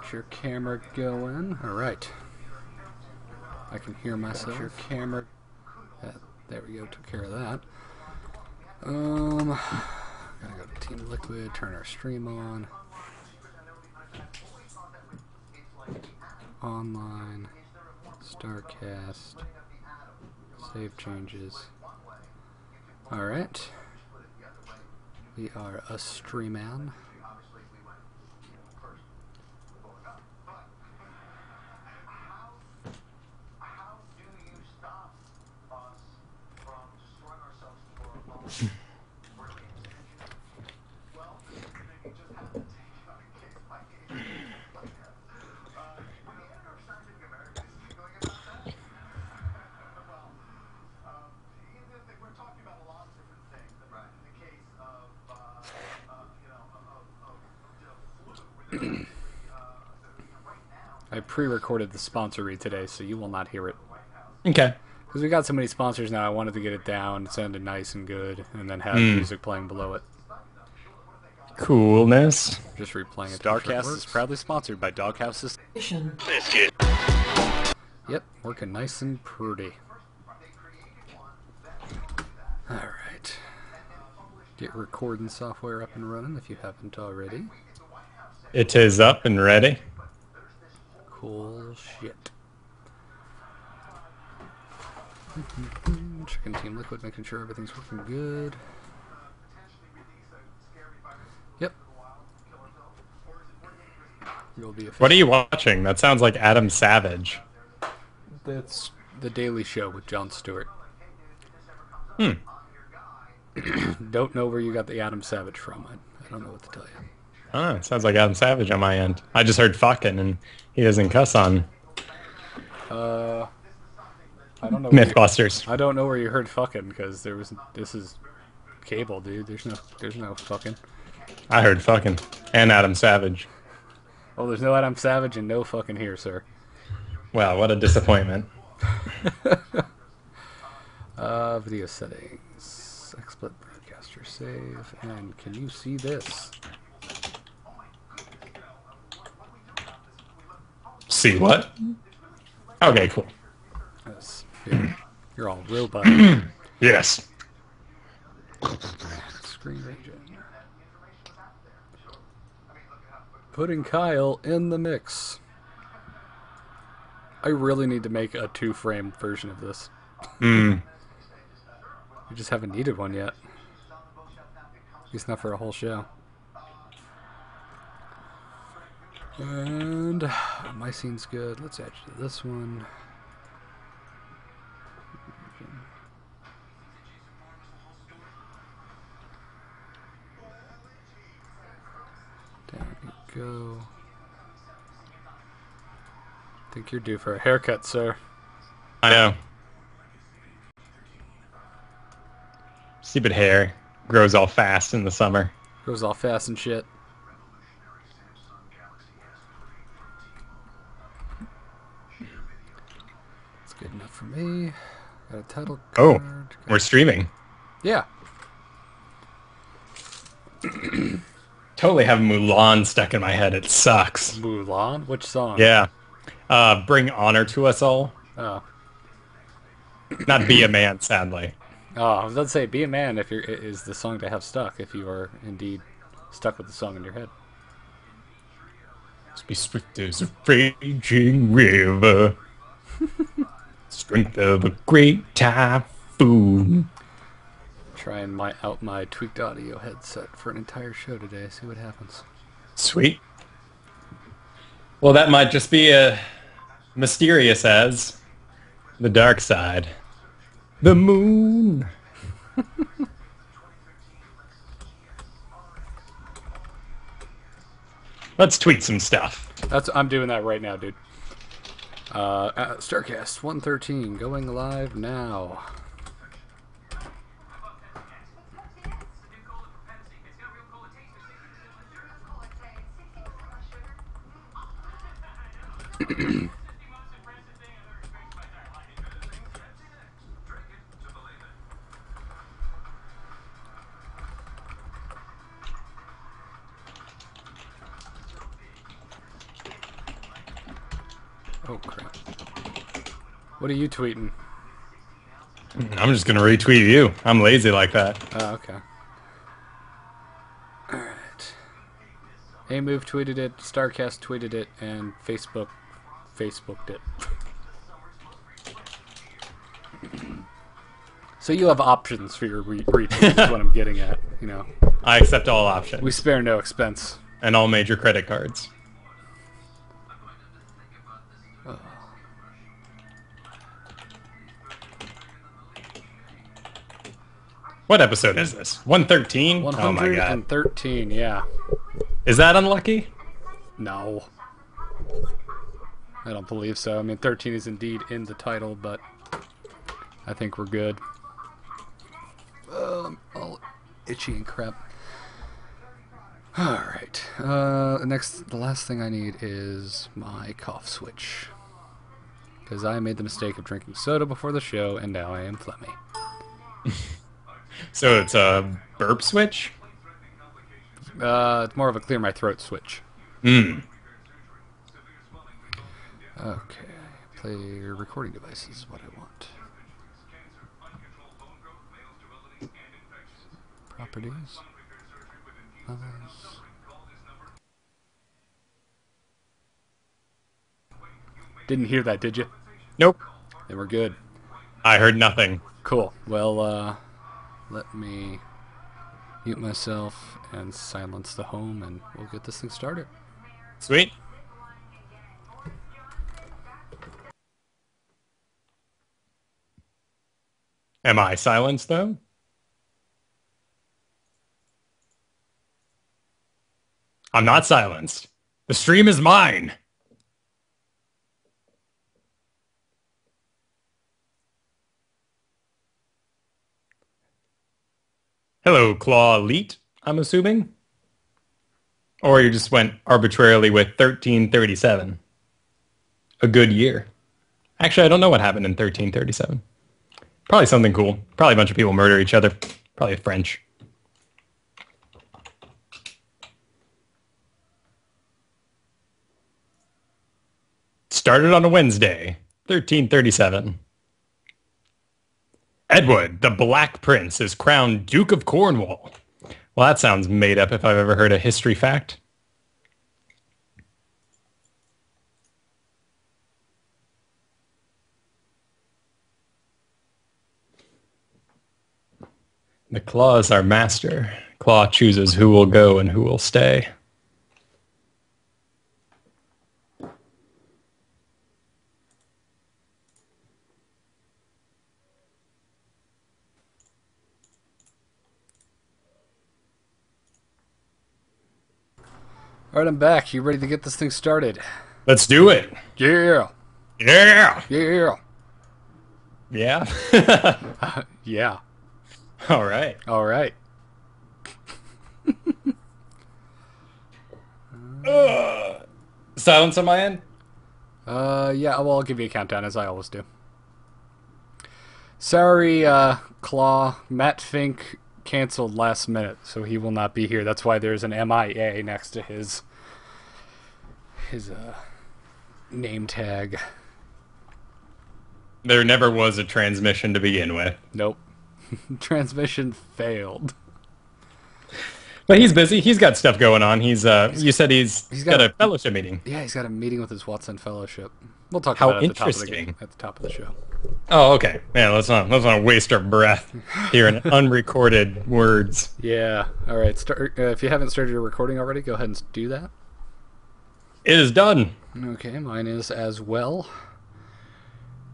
Get your camera going. Alright. I can hear myself. Get your camera. There we go, took care of that. Gotta go to Team Liquid, turn our stream on. Online. StarCast. Save changes. Alright. We are a streaman. I pre-recorded the sponsor read today, so you will not hear it. Okay. Because we got so many sponsors now, I wanted to get it down, it sounded nice and good, and then have music playing below it. Coolness. Just replaying it. StarCast is proudly sponsored by Doghouse System. Yep, working nice and pretty. Alright. Get recording software up and running if you haven't already. It is up and ready. Cool shit. Checking Team Liquid, making sure everything's working good. Yep. What are you watching? That sounds like Adam Savage. That's The Daily Show with Jon Stewart. Don't know where you got the Adam Savage from. I don't know what to tell you. Oh, it sounds like Adam Savage on my end. I just heard fucking, and he doesn't cuss on I don't know. Mythbusters. I don't know where you heard fucking, because this is cable, dude. There's no fucking. I heard fucking. And Adam Savage. Oh, there's no Adam Savage and no fucking here, sir. Wow, what a disappointment. Video settings. XSplit broadcaster save. And can you see this? See what? Okay, cool. Yes. You're all robot. Yes. Screen region. Putting Kyle in the mix. I really need to make a 2-frame version of this. We just haven't needed one yet. At least not for a whole show. And my scene's good. Let's add you to this one. There we go. I think you're due for a haircut, sir. I know. Stupid hair. Grows all fast in the summer. Goes all fast and shit. That's good enough for me. Got a title card. Oh, we're streaming. Yeah. Totally have Mulan stuck in my head. It sucks. Mulan? Which song? Yeah. Bring honor to us all. Oh. Not be a man, sadly. Oh, I was about to say, Be a Man if you're, is the song to have stuck, if you are indeed stuck with the song in your head. Be swift as a raging river. Strength of a great typhoon. Try and out my tweaked audio headset for an entire show today, see what happens. Sweet. Well, that might just be mysterious as the dark side. The moon. Let's tweet some stuff. I'm doing that right now, dude. StarCast 113 going live now. Oh, crap. What are you tweeting? I'm just gonna retweet you. I'm lazy like that. Oh, okay. Alright. A-Move tweeted it, StarCast tweeted it, and Facebooked it. So you have options for your retweets, is what I'm getting at, you know. I accept all options. We spare no expense. And all major credit cards. Oh. What episode is this? 113? 113, yeah. Is that unlucky? No. I don't believe so. I mean, 13 is indeed in the title, but I think we're good. All itchy and crap. Alright. The last thing I need is my cough switch. Because I made the mistake of drinking soda before the show, and now I am phlegmy. So it's a burp switch? It's more of a clear my throat switch. Hmm. Okay. Play your recording device is what I want. Properties. Others. Didn't hear that, did you? Nope. Then we're good. I heard nothing. Cool. Well, let me mute myself and silence the home, and we'll get this thing started. Sweet. Am I silenced, though? I'm not silenced. The stream is mine. Hello, Claw Elite, I'm assuming? Or you just went arbitrarily with 1337. A good year. Actually, I don't know what happened in 1337. Probably something cool. Probably a bunch of people murder each other. Probably French. Started on a Wednesday, 1337. Edward, the Black Prince, is crowned Duke of Cornwall. Well, that sounds made up if I've ever heard a history fact. The Claw is our master. Claw chooses who will go and who will stay. Alright, I'm back. You ready to get this thing started? Let's do it. Yeah. Yeah. Yeah. Yeah. Yeah. All right. All right. Silence on my end? Yeah, well, I'll give you a countdown, as I always do. Sorry, Claw. Matt Fink canceled last minute, so he will not be here. That's why there's an MIA next to his name tag. There never was a transmission to begin with. Nope. Transmission failed. But he's busy. He's got stuff going on. You said he's got a fellowship meeting. Yeah, he's got a meeting with his Watson Fellowship. We'll talk How about it interesting. at the top of the show. Oh, okay. Yeah, let's not waste our breath here in unrecorded words. Yeah. All right. If you haven't started your recording already, go ahead and do that. It is done. Okay, mine is as well.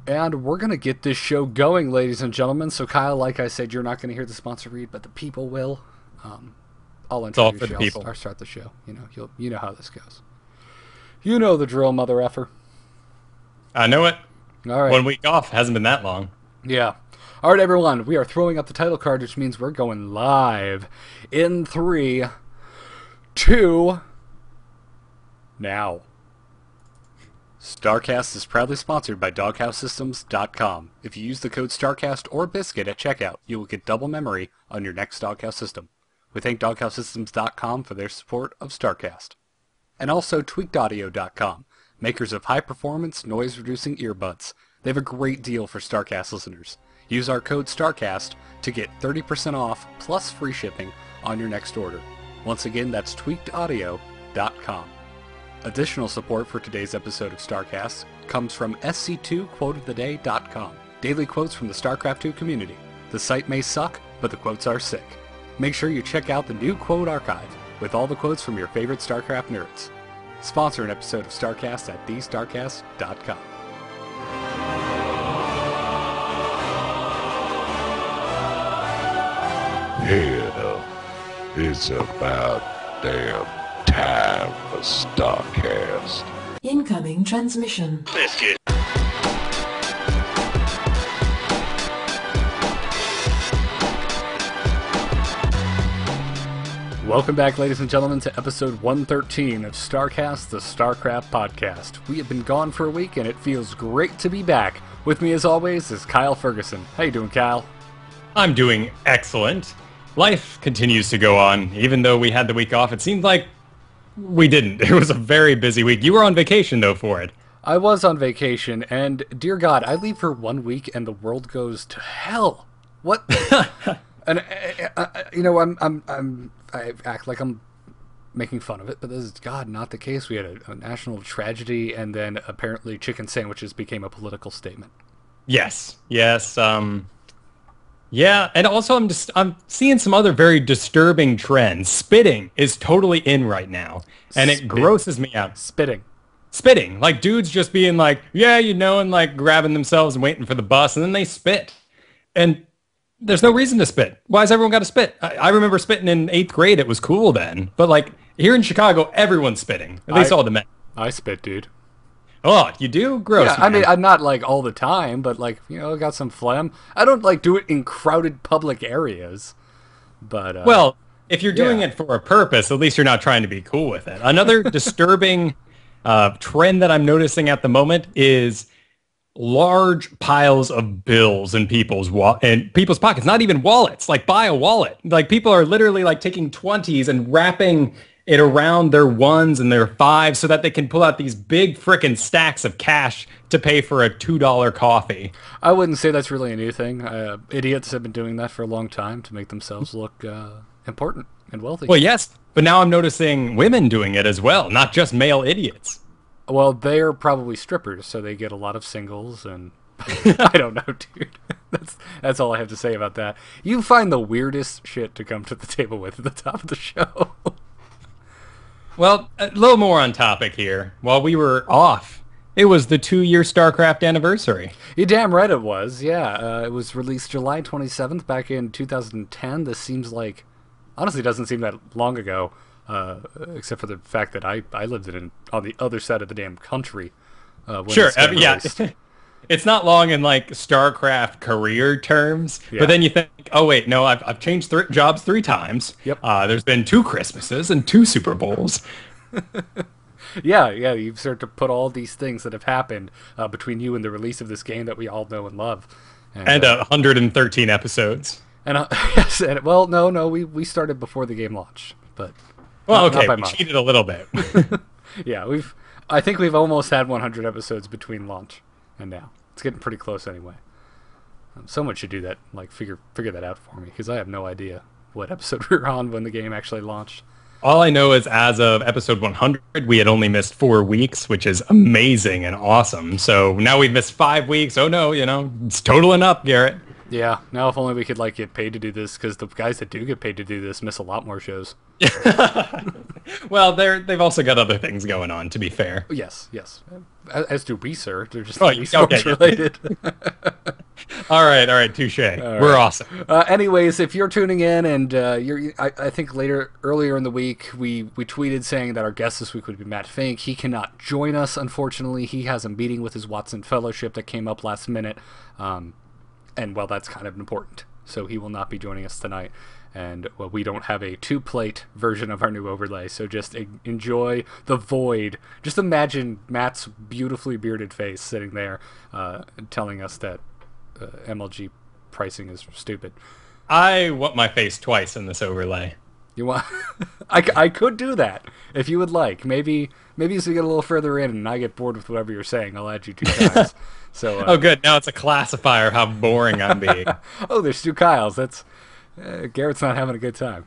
And we're going to get this show going, ladies and gentlemen. So, Kyle, like I said, you're not going to hear the sponsor read, but the people will. I'll It's all introduce for you. the people. I'll start the show. You know how this goes. You know the drill, mother effer. I know it. All right. 1 week off. Hasn't been that long. Yeah. All right, everyone. We are throwing up the title card, which means we're going live in 3, 2, now. StarCast is proudly sponsored by DoghouseSystems.com. If you use the code StarCast or Biscuit at checkout, you will get double memory on your next Doghouse system. We thank DoghouseSystems.com for their support of StarCast. And also TweakedAudio.com. makers of high-performance, noise-reducing earbuds. They have a great deal for StarCast listeners. Use our code StarCast to get 30% off plus free shipping on your next order. Once again, that's tweakedaudio.com. Additional support for today's episode of StarCast comes from sc2quoteoftheday.com. Daily quotes from the StarCraft 2 community. The site may suck, but the quotes are sick. Make sure you check out the new quote archive with all the quotes from your favorite StarCraft nerds. Sponsor an episode of StarCast at thestarcast.com. Hell, it's about damn time for StarCast. Incoming transmission. Biscuit. Welcome back, ladies and gentlemen, to episode 113 of StarCast, the StarCraft podcast. We have been gone for a week, and it feels great to be back. With me, as always, is Kyle Ferguson. How you doing, Kyle? I'm doing excellent. Life continues to go on. Even though we had the week off, it seemed like we didn't. It was a very busy week. You were on vacation, though, for it. I was on vacation, and dear God, I leave for 1 week, and the world goes to hell. What? And I act like I'm making fun of it, but this is, God, not the case. We had a national tragedy, and then apparently chicken sandwiches became a political statement. Yes. Yeah, and also I'm seeing some other very disturbing trends. Spitting is totally in right now, and it grosses me out. Spitting, like dudes just being like, yeah, and like grabbing themselves and waiting for the bus, and then they spit. And there's no reason to spit. Why has everyone got to spit? I remember spitting in 8th grade. It was cool then. But like here in Chicago, everyone's spitting. At least all the men. I spit, dude. Oh, you do? Gross. Yeah, I mean, I'm not like all the time, but like, I got some phlegm. I don't like do it in crowded public areas. But well, if you're doing it for a purpose, at least you're not trying to be cool with it. Another disturbing trend that I'm noticing at the moment is large piles of bills in people's pockets. Not even wallets. Like, buy a wallet. Like, people are literally like taking 20s and wrapping it around their 1s and their 5s so that they can pull out these big frickin' stacks of cash to pay for a $2 coffee. I wouldn't say that's really a new thing. Idiots have been doing that for a long time to make themselves look important and wealthy. Well, yes, but now I'm noticing women doing it as well, not just male idiots. Well, they're probably strippers, so they get a lot of singles, and I don't know, dude. That's all I have to say about that. You find the weirdest shit to come to the table with at the top of the show. Well, a little more on topic here. While we were off, it was the 2-year StarCraft anniversary. You're damn right it was, yeah. It was released July 27th back in 2010. This seems like, honestly, doesn't seem that long ago, except for the fact that I lived on the other side of the damn country. Sure, yeah. It's not long in like StarCraft career terms, but then you think, oh wait, no, I've changed jobs 3 times. Yep. There's been 2 Christmases and 2 Super Bowls. Yeah, you start to put all these things that have happened between you and the release of this game that we all know and love. And 113 episodes. And yes, well, no, we started before the game launched, but well, not okay, by we much. cheated a little bit. Yeah, I think we've almost had 100 episodes between launch and now. It's getting pretty close anyway. Someone should do that, like figure that out for me, because I have no idea what episode we were on when the game actually launched. All I know is as of episode 100, we had only missed 4 weeks, which is amazing and awesome. So now we've missed 5 weeks. Oh no, it's totaling up, Garrett. Yeah, now if only we could like get paid to do this, because the guys that do get paid to do this miss a lot more shows. Well, they've also got other things going on, to be fair. Yes. As do we, sir. They're just okay, sports related. All right, touche. We're awesome. Anyways, if you're tuning in and I think earlier in the week, we tweeted saying that our guest this week would be Matt Fink. He cannot join us, unfortunately. He has a meeting with his Watson Fellowship that came up last minute. And, well, that's kind of important. So he will not be joining us tonight. And, well, we don't have a 2-plate version of our new overlay. So just enjoy the void. Just imagine Matt's beautifully bearded face sitting there telling us that MLG pricing is stupid. I want my face twice in this overlay. You want? I could do that if you would like. Maybe as we get a little further in and I get bored with whatever you're saying, I'll add you 2 times. So Oh, good. Now it's a classifier of how boring I'm being. oh, there's 2 Kyles. That's Garrett's not having a good time.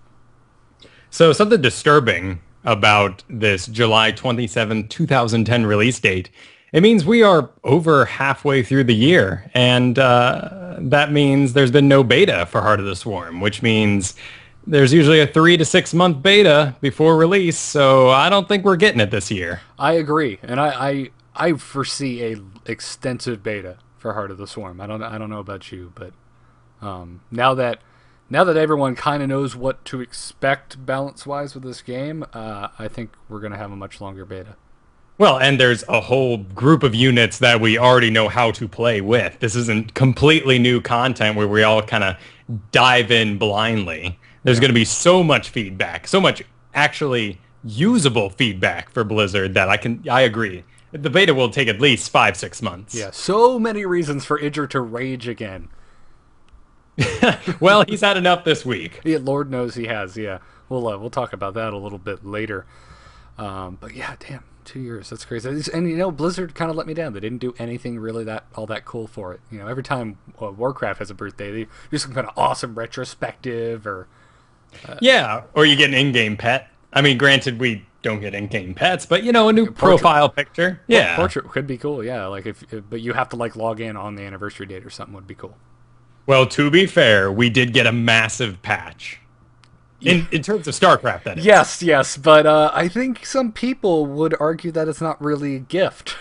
So something disturbing about this July 27, 2010 release date. It means we are over halfway through the year, and that means there's been no beta for Heart of the Swarm, which means there's usually a 3 to 6 month beta before release, so I don't think we're getting it this year. I agree, and I foresee a extensive beta for Heart of the Swarm. I don't know about you, but now that everyone kind of knows what to expect balance-wise with this game, I think we're going to have a much longer beta. Well, and there's a whole group of units that we already know how to play with. This isn't completely new content where we all kind of dive in blindly. There's going to be so much feedback, so much actually usable feedback for Blizzard that I agree. The beta will take at least 5-6 months. Yeah, so many reasons for Idris to rage again. Well, he's had enough this week. Yeah, Lord knows he has. Yeah, we'll talk about that a little bit later. But yeah, damn, 2 years. That's crazy. And Blizzard kind of let me down. They didn't do anything really all that cool for it. Every time Warcraft has a birthday, they do some kind of awesome retrospective or. Yeah, or you get an in-game pet. I mean, granted, we don't get in-game pets, but a new profile picture. Yeah, portrait could be cool. Yeah, but you have to log in on the anniversary date or something would be cool. Well, to be fair, we did get a massive patch. In terms of StarCraft, that is. Yes, but I think some people would argue that it's not really a gift.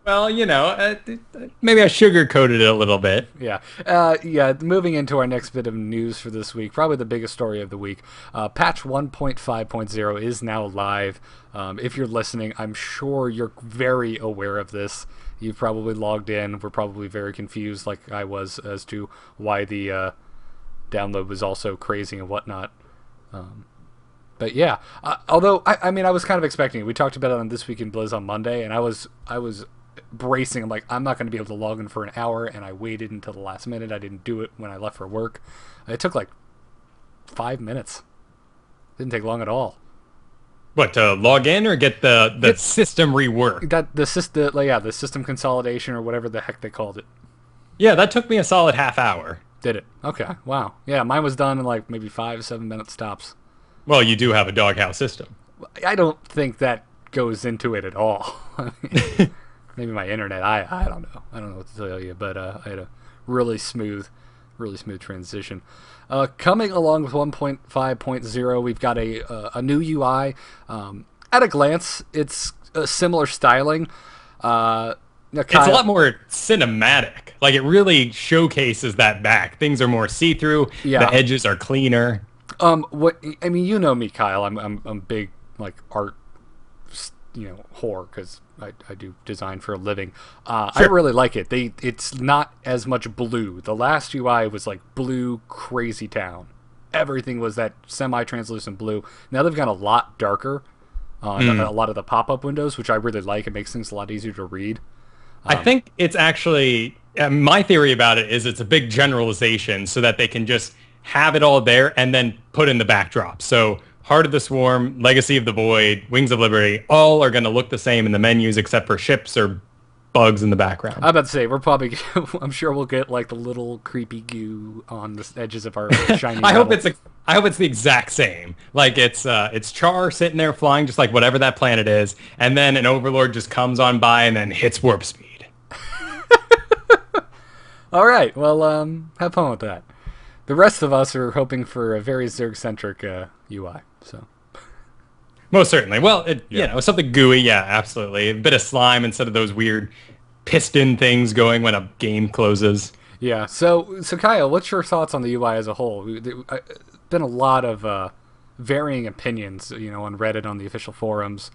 Well, maybe I sugarcoated it a little bit. Yeah. Moving into our next bit of news for this week, probably the biggest story of the week. Patch 1.5.0 is now live. If you're listening, I'm sure you're very aware of this. You've probably logged in. We're probably very confused, like I was, as to why the download was also crazy and whatnot. But yeah, although I was kind of expecting it. We talked about it on This Week in Blizz on Monday, and I was bracing. I'm like, I'm not going to be able to log in for an hour, and I waited until the last minute. I didn't do it when I left for work. It took like 5 minutes. Didn't take long at all. What, to log in or get the system reworked? The system consolidation or whatever the heck they called it. Yeah, that took me a solid half hour. Did it? Okay, wow. Yeah, mine was done in like maybe 5-7 minute stops. Well, you do have a doghouse system. I don't think that goes into it at all. Maybe my internet. I don't know. I don't know what to tell you, but I had a really smooth transition. Coming along with 1.5.0, we've got a new UI. At a glance, it's a similar styling. It's a lot more cinematic. Like, it really showcases that back. Things are more see-through. Yeah. The edges are cleaner. You know me, Kyle. I'm big like art, whore, because I do design for a living. Sure. I really like it. It's not as much blue. The last UI was like blue crazy town. Everything was that semi-translucent blue. Now they've gone a lot darker on a lot of the pop-up windows, which I really like. It makes things a lot easier to read. I think it's actually, my theory about it is it's a big generalization so that they can just have it all there and then put in the backdrop. So Heart of the Swarm, Legacy of the Void, Wings of Liberty, all are going to look the same in the menus except for ships or bugs in the background. I'm about to say, I'm sure we'll get like the little creepy goo on the edges of our shiny I hope it's the exact same. Like it's Char sitting there flying just like whatever that planet is, and then an Overlord just comes on by and then hits warp speed. All right, well, have fun with that. The rest of us are hoping for a very Zerg-centric UI. So, most certainly. Well, something gooey. Yeah, absolutely. A bit of slime instead of those weird piston things going when a game closes. Yeah. So Kyle, what's your thoughts on the UI as a whole? Been a lot of varying opinions, on Reddit, on the official forums,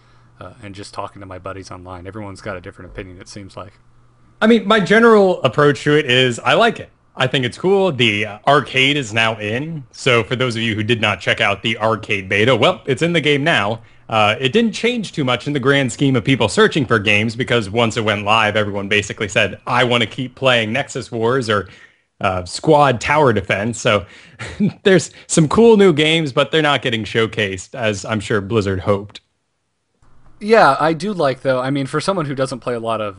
and just talking to my buddies online. Everyone's got a different opinion, it seems like. I mean, my general approach to it is I like it. I think it's cool. The arcade is now in. So for those of you who did not check out the arcade beta, well, it's in the game now. It didn't change too much in the grand scheme of people searching for games because once it went live, everyone basically said, I want to keep playing Nexus Wars or squad tower defense. So there's some cool new games, but they're not getting showcased as I'm sure Blizzard hoped. Yeah, I do like though. I mean, for someone who doesn't play a lot of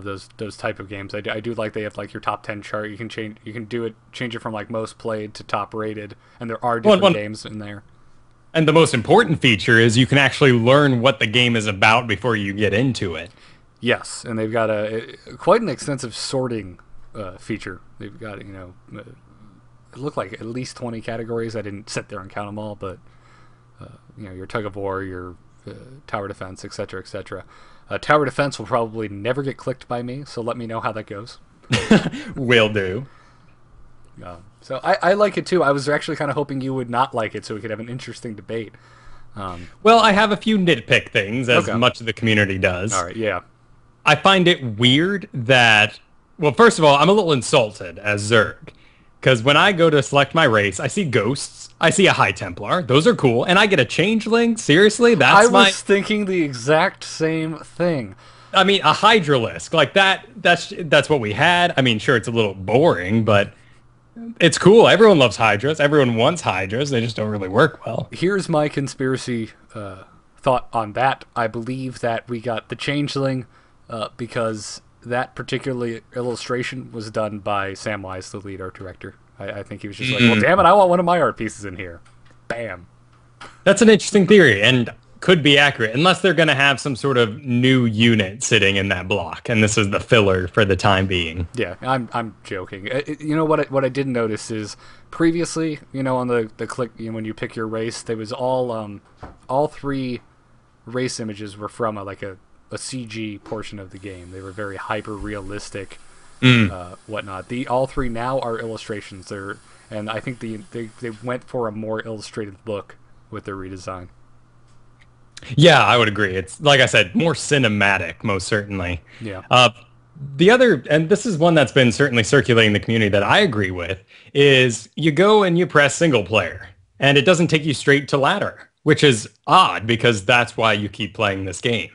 those type of games, I do like they have like your top 10 chart. You can change it from like most played to top rated, and there are different games in there. And the most important feature is you can actually learn what the game is about before you get into it. Yes, and they've got quite an extensive sorting feature. They've got it looked like at least 20 categories. I didn't sit there and count them all, but your tug of war, your tower defense, etc., etc. Tower defense will probably never get clicked by me, so let me know how that goes. Will do. So I like it too. I was actually kind of hoping you would not like it so we could have an interesting debate. Well, I have a few nitpick things, as much of the community does. All right, yeah. I find it weird that, well, first of all, I'm a little insulted as Zerg. Because when I go to select my race, I see ghosts, I see a High Templar, those are cool, and I get a changeling? Seriously? I was thinking the exact same thing. I mean, a Hydralisk, like that's what we had. I mean, sure, it's a little boring, but it's cool. Everyone loves Hydras. Everyone wants Hydras. They just don't really work well. Here's my conspiracy thought on that. I believe that we got the changeling because that particular illustration was done by Sam Wise, the lead art director. I think he was just like, well, damn it, I want one of my art pieces in here. Bam. That's an interesting theory, and could be accurate, unless they're going to have some sort of new unit sitting in that block, and this is the filler for the time being. Yeah, I'm joking. You know what I did notice is previously, on the click, when you pick your race, there was all three race images were from a CG portion of the game. They were very hyper realistic, whatnot. All three now are illustrations. And I think they went for a more illustrated look with their redesign. Yeah, I would agree. It's, like I said, more cinematic, most certainly. Yeah. The other, and this is one that's been certainly circulating the community that I agree with, is you go and you press single player, and it doesn't take you straight to ladder, which is odd because that's why you keep playing this game.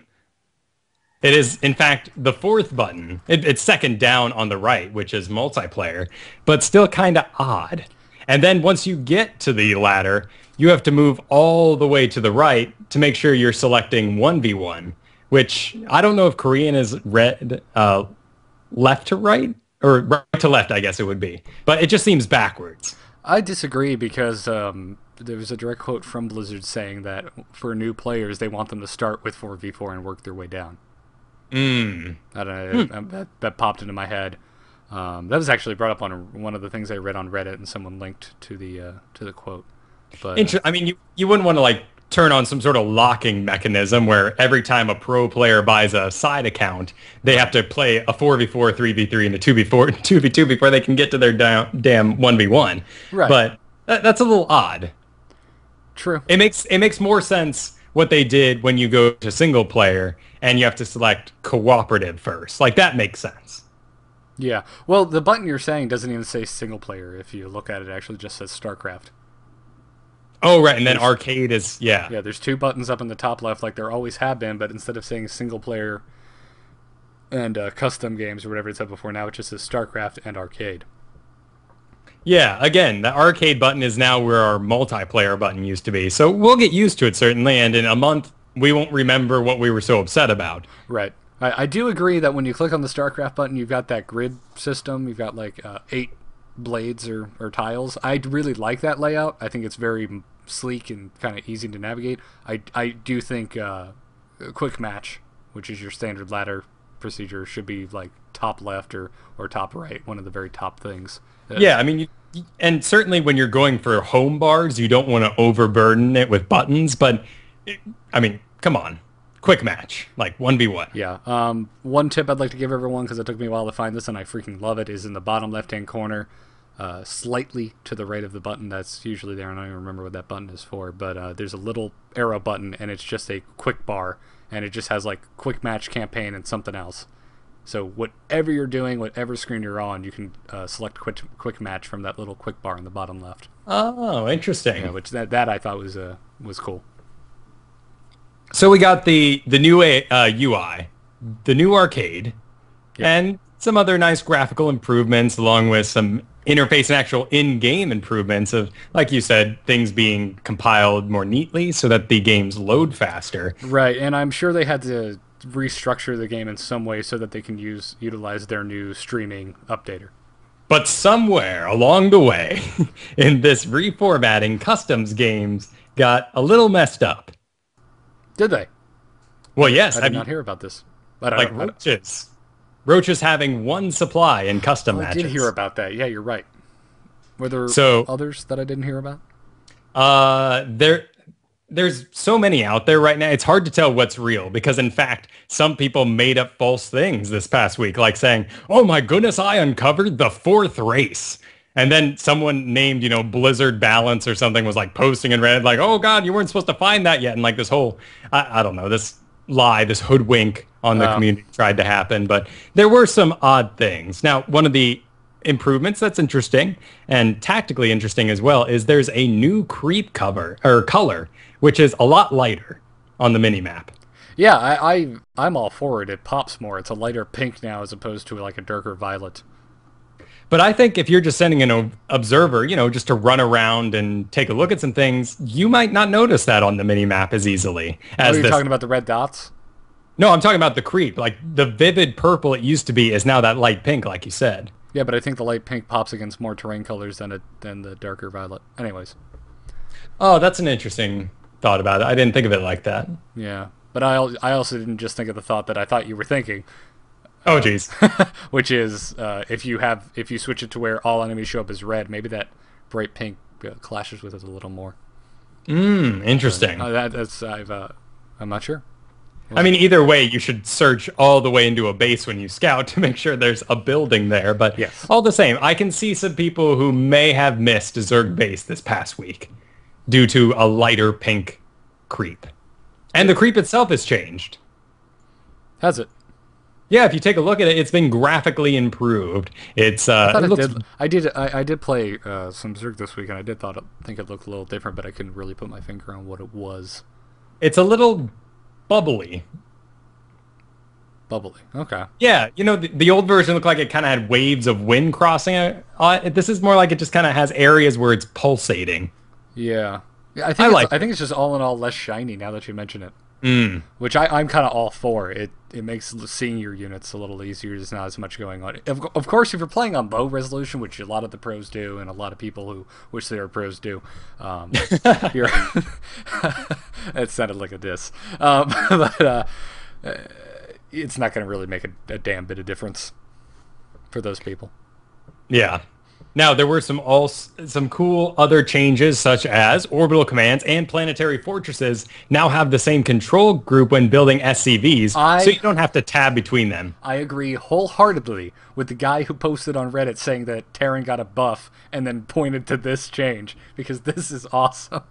It is, in fact, the fourth button. It's second down on the right, which is multiplayer, but still kind of odd. And then once you get to the ladder, you have to move all the way to the right to make sure you're selecting 1v1, which I don't know if Korean is read left to right, or right to left, I guess it would be. But it just seems backwards. I disagree because there was a direct quote from Blizzard saying that for new players, they want them to start with 4v4 and work their way down. I don't know. That popped into my head. That was actually brought up on one of the things I read on Reddit, and someone linked to the quote. But I mean, you wouldn't want to turn on some sort of locking mechanism where every time a pro player buys a side account, they have to play a 4v4, 3v3, and a 2v2 before they can get to their damn 1v1. Right. But that's a little odd. True. It makes more sense what they did when you go to single player and you have to select cooperative first. That makes sense. Yeah. Well, the button you're saying doesn't even say single player. If you look at it, it actually just says StarCraft. Oh, right, and then arcade is, yeah. Yeah, there's two buttons up in the top left like there always have been, but instead of saying single player and custom games or whatever it said before, now it just says StarCraft and arcade. Yeah, again, the arcade button is now where our multiplayer button used to be, so we'll get used to it, certainly, and in a month, we won't remember what we were so upset about. Right. I do agree that when you click on the StarCraft button, you've got that grid system, you've got 8 blades or tiles. I really like that layout. I think it's very sleek and kind of easy to navigate. I do think quick match, which is your standard ladder procedure, should be top left or top right, one of the very top things. Yeah, I mean, and certainly when you're going for home bars, you don't want to overburden it with buttons, but I mean, come on. Quick match, 1v1. Yeah. One tip I'd like to give everyone, because it took me a while to find this and I freaking love it, is in the bottom left-hand corner, slightly to the right of the button. That's usually there, and I don't even remember what that button is for, but there's a little arrow button, and it's just a quick bar, and it just has quick match, campaign, and something else. So whatever you're doing, whatever screen you're on, you can select quick match from that little quick bar in the bottom left. Oh, interesting. Yeah, which that I thought was cool. So we got the new UI, the new arcade, yep. And some other nice graphical improvements along with some interface and actual in-game improvements of, like you said, things being compiled more neatly so that the games load faster. Right, and I'm sure they had to restructure the game in some way so that they can utilize their new streaming updater. But somewhere along the way in this reformatting, customs games got a little messed up. Did they? Well, yes. I did not hear about this. Like roaches. Roaches having one supply in custom matches. I did hear about that. Yeah, you're right. Were there others that I didn't hear about? There's so many out there right now. It's hard to tell what's real because, in fact, some people made up false things this past week, like saying, "Oh my goodness, I uncovered the 4th race." And then someone named, Blizzard Balance or something was like posting in Reddit, like, "Oh God, you weren't supposed to find that yet." And like this whole, I don't know, this lie, this hoodwink on the community tried to happen. But there were some odd things. Now, one of the improvements that's interesting and tactically interesting as well is there's a new creep color, which is a lot lighter on the minimap. Yeah, I'm all for it. It pops more. It's a lighter pink now as opposed to like a darker violet. But I think if you're just sending an observer, just to run around and take a look at some things, you might not notice that on the minimap as easily. You're talking about the red dots? No, I'm talking about the creep. Like the vivid purple it used to be is now that light pink, like you said. Yeah, but I think the light pink pops against more terrain colors than the darker violet. Anyways. Oh, that's an interesting thought about it. I didn't think of it like that. Yeah, but I also didn't just think of the thought that I thought you were thinking. Oh, geez. Which is if you switch it to where all enemies show up as red, maybe that bright pink clashes with it a little more. Interesting. I'm not sure. I mean, either way, you should search all the way into a base when you scout to make sure there's a building there. But yes. All the same, I can see some people who may have missed a Zerg base this past week due to a lighter pink creep. And the creep itself has changed. Has it? Yeah, if you take a look at it, it's been graphically improved. It's I did play some Zerg this week, and I did think it looked a little different, but I couldn't really put my finger on what it was. It's a little bubbly. Bubbly. Okay. Yeah, the old version looked like it kind of had waves of wind crossing it. This is more like it just kind of has areas where it's pulsating. Yeah. I think it's just all in all less shiny now that you mention it. Which I'm kind of all for. It makes seeing your units a little easier. There's not as much going on. Of course, if you're playing on low resolution, which a lot of the pros do, and a lot of people who wish they were pros do, you're it sounded like a diss. But it's not going to really make a damn bit of difference for those people. Yeah. Now, there were some cool other changes, such as orbital commands and planetary fortresses now have the same control group when building SCVs, so you don't have to tab between them. I agree wholeheartedly with the guy who posted on Reddit saying that Terran got a buff and then pointed to this change, because this is awesome.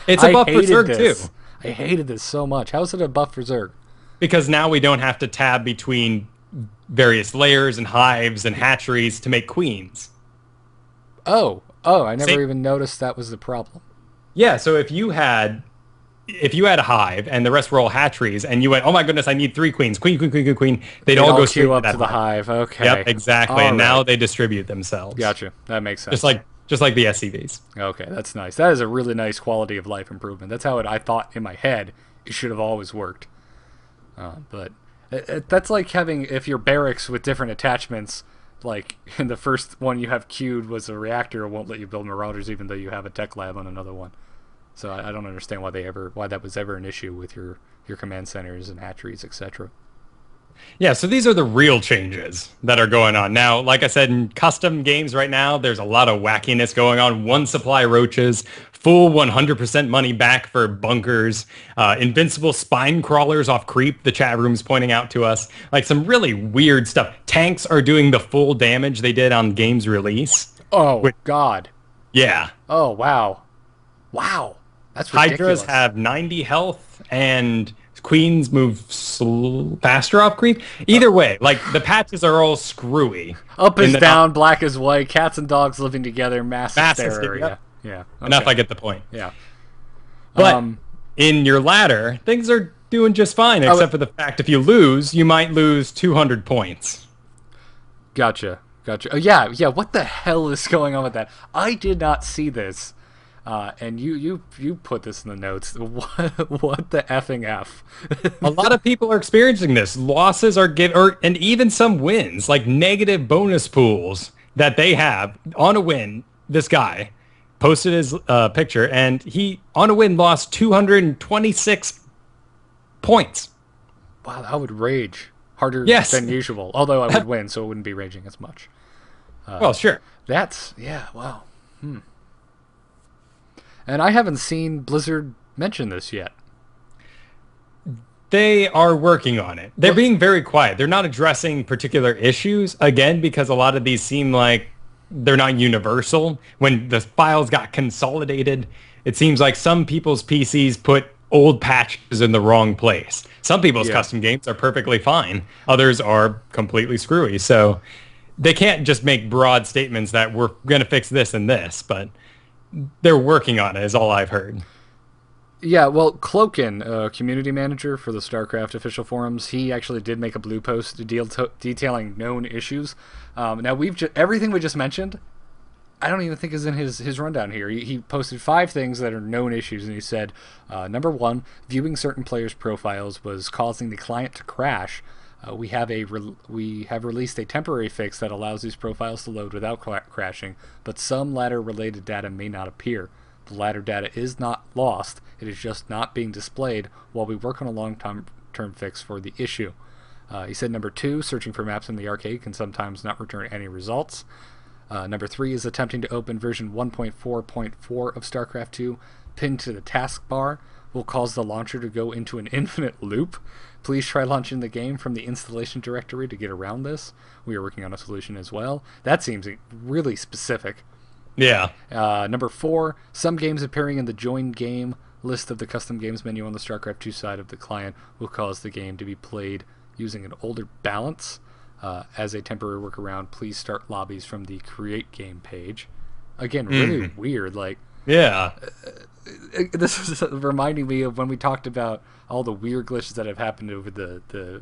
It's a buff for Zerg, too. I hated this so much. How is it a buff for Zerg? Because now we don't have to tab between various layers and hives and hatcheries to make queens. Oh, I never even noticed that was the problem. Yeah, so if you had a hive and the rest were all hatcheries and you went, "Oh my goodness, I need 3 queens. Queen, they'd all go straight up to the hive. Okay. Yep, exactly. All and right. now they distribute themselves. Gotcha. That makes sense. Just like the SCVs. Okay, that's nice. That is a really nice quality of life improvement. That's how I thought in my head it should have always worked. But that's like having, if your barracks with different attachments, like in the first one you have queued was a reactor, won't let you build marauders even though you have a tech lab on another one. So I don't understand why that was ever an issue with your command centers and hatcheries, etc. Yeah, so these are the real changes that are going on. Now, like I said, in custom games right now, there's a lot of wackiness going on. One supply roaches, full 100% money back for bunkers, invincible spine crawlers off creep, the chat room's pointing out to us. Like some really weird stuff. Tanks are doing the full damage they did on game's release. Oh, God. Yeah. Oh, wow. Wow. That's ridiculous. Hydras have 90 health and queens move faster off creep. Either way, like the patches are all screwy. Up is down, black is white, cats and dogs living together, mass hysteria. Yeah. Okay. Enough, I get the point. Yeah. But in your ladder, things are doing just fine, except for the fact if you lose, you might lose 200 points. Gotcha. Oh, yeah. What the hell is going on with that? I did not see this. And you put this in the notes. What the effing F? A lot of people are experiencing this. Losses are and even some wins, like negative bonus pools that they have on a win. This guy posted his picture, and he on a win lost 226 points. Wow, I would rage harder Yes. than usual. Although I would win, so it wouldn't be raging as much. Well, sure. Wow. And I haven't seen Blizzard mention this yet. They are working on it. They're being very quiet. They're not addressing particular issues, again, because a lot of these seem like they're not universal. When the files got consolidated, it seems like some people's PCs put old patches in the wrong place. Some people's custom games are perfectly fine. Others are completely screwy. So they can't just make broad statements that we're going to fix this and this, but they're working on it is all I've heard. Yeah, well, Cloakin, community manager for the StarCraft official forums, he actually did make a blue post detailing known issues. Now, everything we just mentioned, I don't even think is in his rundown here. He posted 5 things that are known issues, and he said, number 1, viewing certain players' profiles was causing the client to crash. We have released a temporary fix that allows these profiles to load without crashing, but some ladder-related data may not appear. The ladder data is not lost, it is just not being displayed while we work on a long-term fix for the issue. He said number 2, searching for maps in the arcade can sometimes not return any results. Number 3 is attempting to open version 1.4.4 of StarCraft 2 pinned to the taskbar will cause the launcher to go into an infinite loop. Please try launching the game from the installation directory to get around this. We are working on a solution as well. That seems really specific. Yeah. Number 4, some games appearing in the join game list of the custom games menu on the StarCraft 2 side of the client will cause the game to be played using an older balance. As a temporary workaround, please start lobbies from the create game page. Again, really weird. Like, yeah. This is reminding me of when we talked about all the weird glitches that have happened over the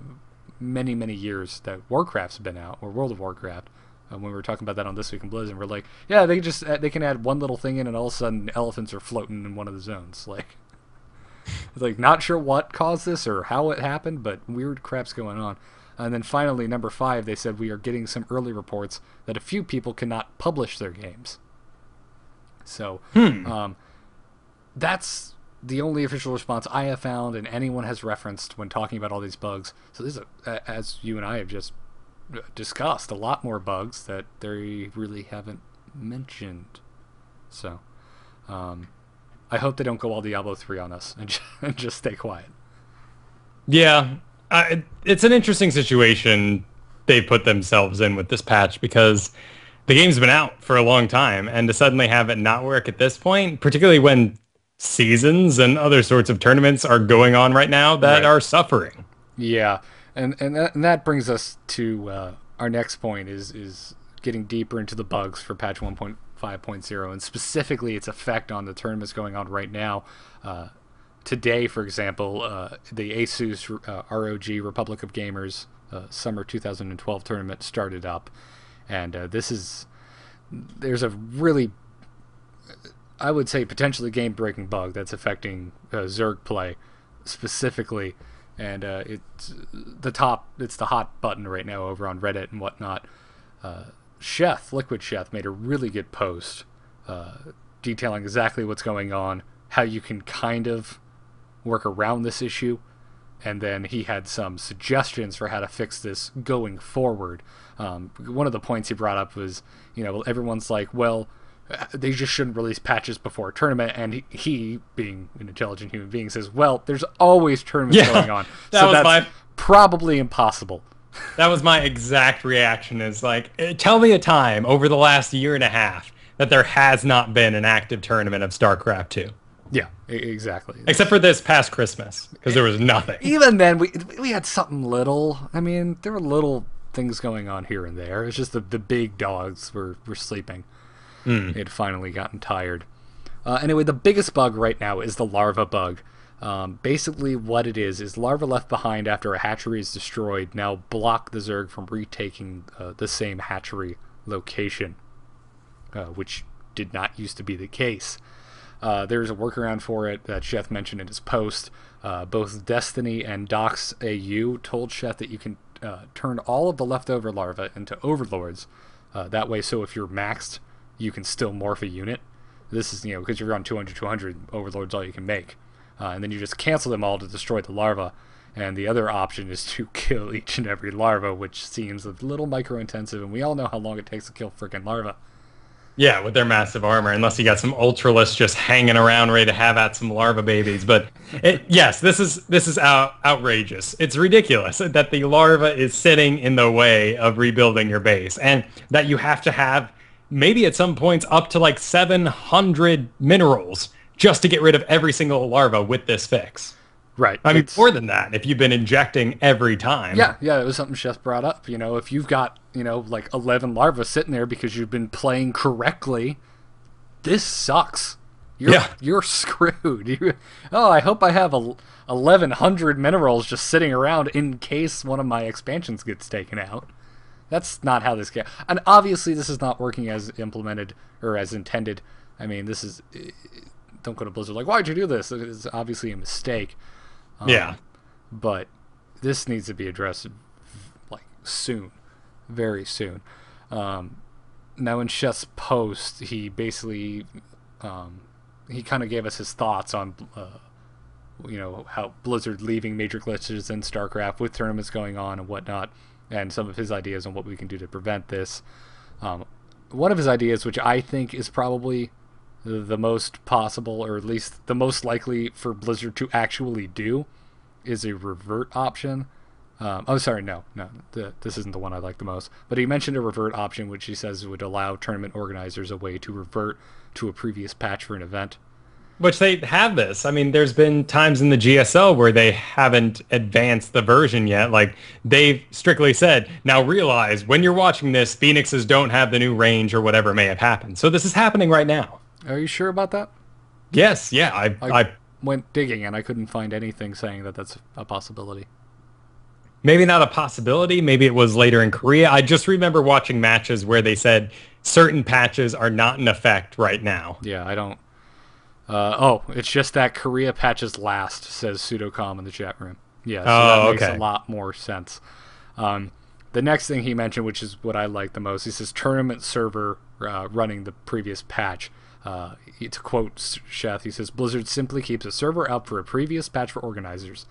many, many years that Warcraft's been out, or World of Warcraft. When we were talking about that on This Week in Blizzard, we're like, yeah, they can add one little thing in, and all of a sudden elephants are floating in one of the zones. Like not sure what caused this or how it happened, but weird crap's going on. And then finally, number 5, they said we are getting some early reports that a few people cannot publish their games. So that's the only official response I have found, and anyone has referenced when talking about all these bugs. So this is, as you and I have just discussed, a lot more bugs that they really haven't mentioned. So I hope they don't go all Diablo 3 on us and just stay quiet. Yeah, it's an interesting situation they put themselves in with this patch, because the game's been out for a long time, and to suddenly have it not work at this point, particularly when seasons and other sorts of tournaments are going on right now that are suffering. Yeah, and that brings us to our next point is getting deeper into the bugs for patch 1.5.0, and specifically its effect on the tournaments going on right now. Today, for example, the ASUS ROG Republic of Gamers Summer 2012 tournament started up, and there's a really, I would say, potentially game-breaking bug that's affecting Zerg play specifically, and it's the hot button right now over on Reddit and whatnot. Liquid Chef made a really good post detailing exactly what's going on, how you can kind of work around this issue, and then he had some suggestions for how to fix this going forward. One of the points he brought up was, everyone's like, well, they just shouldn't release patches before a tournament, and he being an intelligent human being, says, well, there's always tournaments going on, so that's probably impossible. That was my exact reaction, is like, tell me a time over the last year and a half that there has not been an active tournament of StarCraft 2. Yeah, exactly. Except for this past Christmas, because there was nothing. Even then, we had something little. I mean, there were little things going on here and there. It's just the big dogs were sleeping. It had finally gotten tired. Anyway, the biggest bug right now is the larva bug. Basically what it is larvae left behind after a hatchery is destroyed now block the Zerg from retaking the same hatchery location, which did not used to be the case. There's a workaround for it that Sheth mentioned in his post. Both Destiny and Docs AU told Sheth that you can turn all of the leftover larvae into overlords. That way, so if you're maxed, you can still morph a unit. This is, because you're on 200, overlords all you can make. And then you just cancel them all to destroy the larva. And the other option is to kill each and every larva, which seems a little micro-intensive, and we all know how long it takes to kill freaking larva. Yeah, with their massive armor, unless you got some ultralists just hanging around ready to have at some larva babies. But yes, this is outrageous. It's ridiculous that the larva is sitting in the way of rebuilding your base, and that you have to have maybe at some points up to like 700 minerals just to get rid of every single larva with this fix. Right. I mean, more than that, if you've been injecting every time. Yeah, it was something Chef brought up. If you've got, like 11 larvae sitting there because you've been playing correctly, this sucks. You're screwed. I hope I have 1,100 minerals just sitting around in case one of my expansions gets taken out. That's not how this goes. And obviously this is not working as implemented or as intended. I mean, this is... Don't go to Blizzard like, why'd you do this? It's obviously a mistake. Yeah. But this needs to be addressed like soon. Very soon. Now in Chef's post, he basically he kind of gave us his thoughts on how Blizzard leaving major glitches in StarCraft with tournaments going on and whatnot, and some of his ideas on what we can do to prevent this. One of his ideas, which I think is probably the most possible, or at least the most likely for Blizzard to actually do, is a revert option. This isn't the one I like the most. But he mentioned a revert option, which he says would allow tournament organizers a way to revert to a previous patch for an event. Which they have this. I mean, there's been times in the GSL where they haven't advanced the version yet. Like, they've strictly said, now realize, when you're watching this, Phoenixes don't have the new range or whatever may have happened. So this is happening right now. Are you sure about that? Yes, yeah. I went digging and I couldn't find anything saying that that's a possibility. Maybe not a possibility. Maybe it was later in Korea. I just remember watching matches where they said certain patches are not in effect right now. Yeah, I don't... it's just that Korea patches last, says Pseudocom in the chat room. Yeah, so that makes a lot more sense. The next thing he mentioned, which is what I like the most, he says tournament server running the previous patch. To quote Sheth, he says, Blizzard simply keeps a server up for a previous patch for organizers.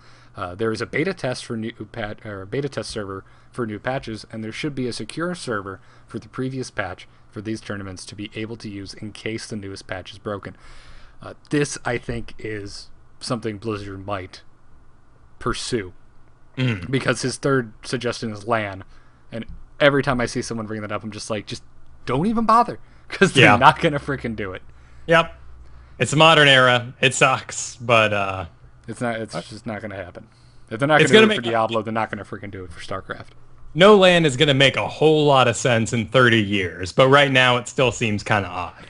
There is a beta test for beta test server for new patches, and there should be a secure server for the previous patch for these tournaments to be able to use in case the newest patch is broken. This, I think, is something Blizzard might pursue, because his third suggestion is LAN, and every time I see someone bring that up, I'm just like, just don't even bother, because they're not going to freaking do it. Yep. It's a modern era. It sucks, but... It's just not going to happen. If they're not going to do it for Diablo, they're not going to freaking do it for StarCraft. No LAN is going to make a whole lot of sense in 30 years, but right now it still seems kind of odd.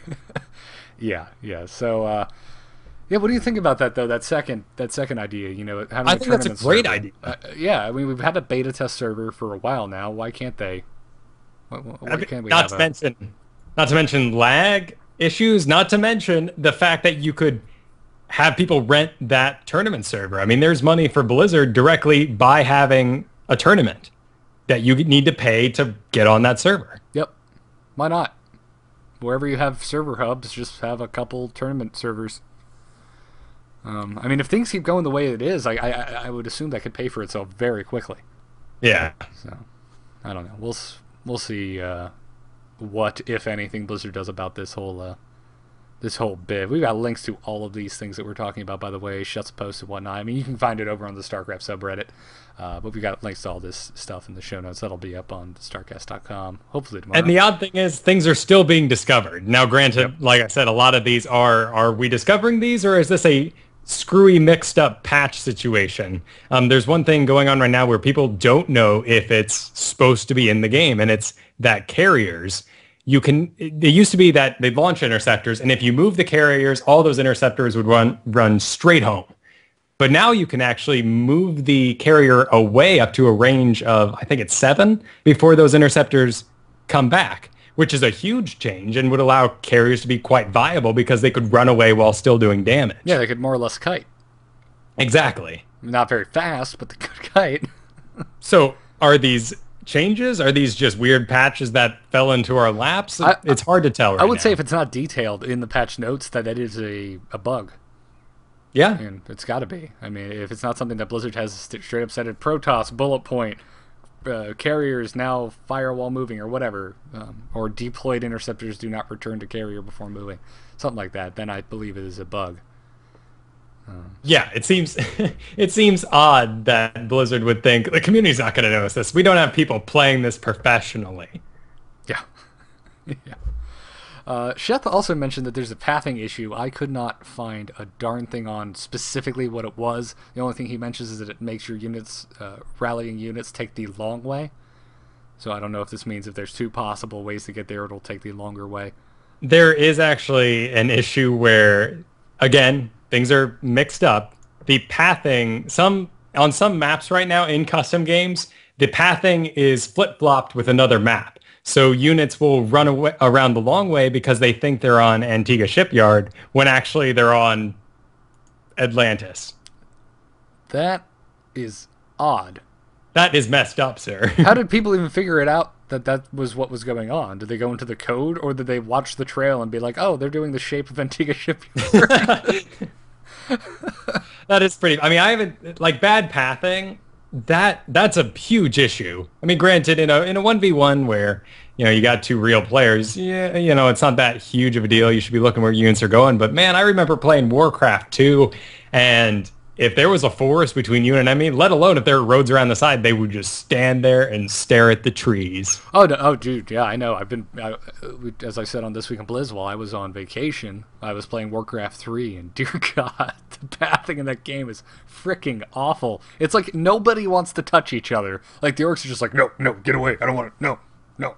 Yeah. So, what do you think about that, though? That second idea, having I think that's a great idea. I mean, we've had a beta test server for a while now. Why can't they? Why can't we not to mention lag issues, not to mention the fact that you could have people rent that tournament server. I mean, there's money for Blizzard directly by having a tournament that you need to pay to get on that server. Yep. Why not? Wherever you have server hubs, just have a couple tournament servers. I mean, if things keep going the way it is, I would assume that could pay for itself very quickly. Yeah. So, I don't know. We'll see what, if anything, Blizzard does about this whole bit. We've got links to all of these things that we're talking about, by the way, Shut's posts and whatnot. I mean, you can find it over on the StarCraft subreddit, but we've got links to all this stuff in the show notes. That'll be up on StarCast.com, hopefully tomorrow. And the odd thing is, things are still being discovered. Now, granted, like I said, a lot of these are we discovering these, or is this a screwy, mixed-up patch situation? There's one thing going on right now where people don't know if it's supposed to be in the game, and it's that carriers... It used to be that they'd launch interceptors, and if you move the carriers, all those interceptors would run straight home. But now you can actually move the carrier away up to a range of, I think it's 7, before those interceptors come back, which is a huge change and would allow carriers to be quite viable because they could run away while still doing damage. Yeah, they could more or less kite. Exactly. Not very fast, but they could kite. So are these changes? Are these just weird patches that fell into our laps? It's hard to tell right I would now. say if it's not detailed in the patch notes that it is a bug. Yeah. And it's got to be. I mean, if it's not something that Blizzard has straight up said in Protoss, bullet point, carriers now fire while moving or whatever, or deployed interceptors do not return to carrier before moving, something like that, then I believe it is a bug. Yeah, it seems odd that Blizzard would think the community's not going to notice this. We don't have people playing this professionally. Yeah. Yeah. Sheth also mentioned that there's a pathing issue. I could not find a darn thing on specifically what it was. The only thing he mentions is that it makes your units, rallying units, take the long way. So I don't know if this means if there's 2 possible ways to get there, it'll take the longer way. There is actually an issue where, again, things are mixed up. The pathing, on some maps right now in custom games, the pathing is flip-flopped with another map. So units will run away around the long way because they think they're on Antigua Shipyard when actually they're on Atlantis. That is odd. That is messed up, sir. How did people even figure it out that that was what was going on? Did they go into the code, or did they watch the trail and be like, oh, they're doing the shape of Antigua Shipyard? That is pretty... I mean, I haven't... Like, bad pathing... That's a huge issue. I mean, granted, in a 1v1 where, you got 2 real players, yeah, it's not that huge of a deal. You should be looking where units are going. But man, I remember playing Warcraft 2, and if there was a forest between you and an enemy, let alone if there were roads around the side, they would just stand there and stare at the trees. Oh, no, oh, dude, yeah, I know. As I said on This Week in Blizz, while I was on vacation, I was playing Warcraft 3, and dear God, the pathing in that game is freaking awful. It's like nobody wants to touch each other. Like, the orcs are just like, no, get away, I don't want to, no.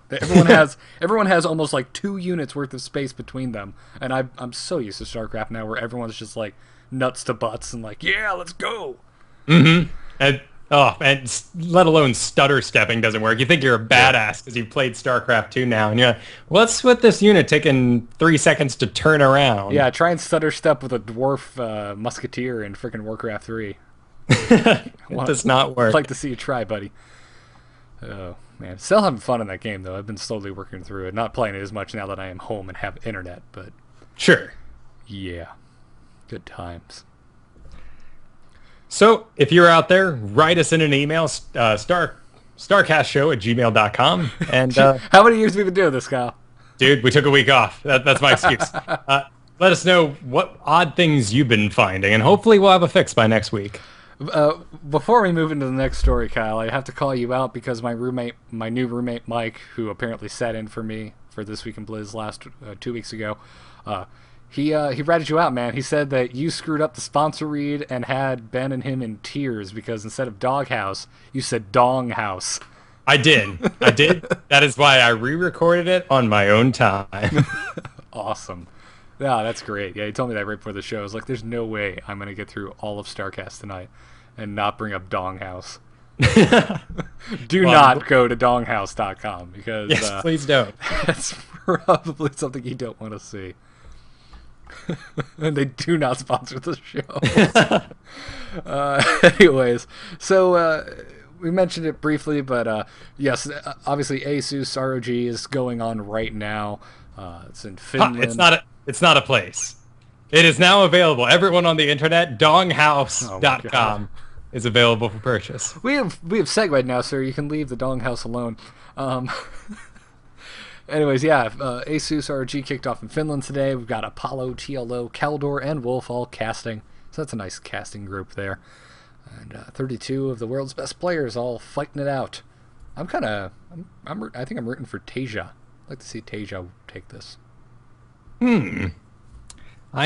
Everyone has almost like 2 units worth of space between them, and I'm so used to StarCraft now where everyone's just like nuts to butts and like, yeah, let's go. Mm-hmm. And let alone stutter stepping doesn't work. You think you're a badass because you've played StarCraft 2 now, and you're like, what's with this unit taking 3 seconds to turn around? Yeah, try and stutter step with a dwarf musketeer in frickin' Warcraft 3. It does not work. I'd like to see you try, buddy. Oh, man. Still having fun in that game, though. I've been slowly working through it. Not playing it as much now that I am home and have internet, but... Sure. Yeah. Good times. So, if you're out there, write us in an email, starcastshow@gmail.com. And how many years have we been doing this, Kyle? Dude, we took a week off. That's my excuse. Let us know what odd things you've been finding, and hopefully we'll have a fix by next week. Before we move into the next story, Kyle, I have to call you out because my new roommate, Mike, who apparently sat in for me for This Week in Blizz last 2 weeks ago, he ratted you out, man. He said that you screwed up the sponsor read and had Ben and him in tears because instead of Doghouse, you said Donghouse. I did. That is why I re-recorded it on my own time. Awesome. Yeah, that's great. Yeah, he told me that right before the show. I was like, there's no way I'm going to get through all of StarCast tonight and not bring up Donghouse. Do not go to donghouse.com because... Yes, please don't. That's probably something you don't want to see. And they do not sponsor the show. Anyways, so we mentioned it briefly, but yes, obviously ASUS ROG is going on right now. It's in Finland. It's not a place. It is now available. Everyone on the internet, donghouse.com is available for purchase. We have segued now, sir. You can leave the Donghouse alone. Anyways, yeah, ASUS ROG kicked off in Finland today. We've got Apollo, TLO, Caldor, and Wolf all casting. So that's a nice casting group there. And 32 of the world's best players all fighting it out. I think I'm rooting for Tasia. I'd like to see Tasia take this. I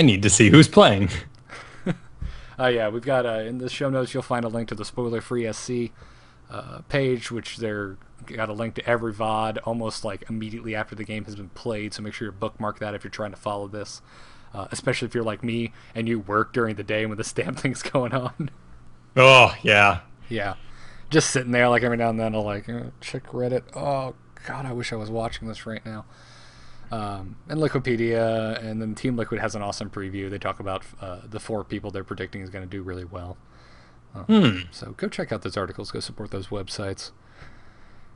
need to see who's playing. Yeah, we've got in the show notes you'll find a link to the spoiler-free SC page, which they're got a link to every VOD almost like immediately after the game has been played, so make sure you bookmark that if you're trying to follow this. especially if you're like me and you work during the day when this damn thing's going on. Oh, yeah. Yeah. Just sitting there, like, every now and then I'll, like, check Reddit. Oh, God, I wish I was watching this right now. And Liquipedia, and then Team Liquid has an awesome preview. They talk about the 4 people they're predicting is going to do really well. So go check out those articles. Go support those websites.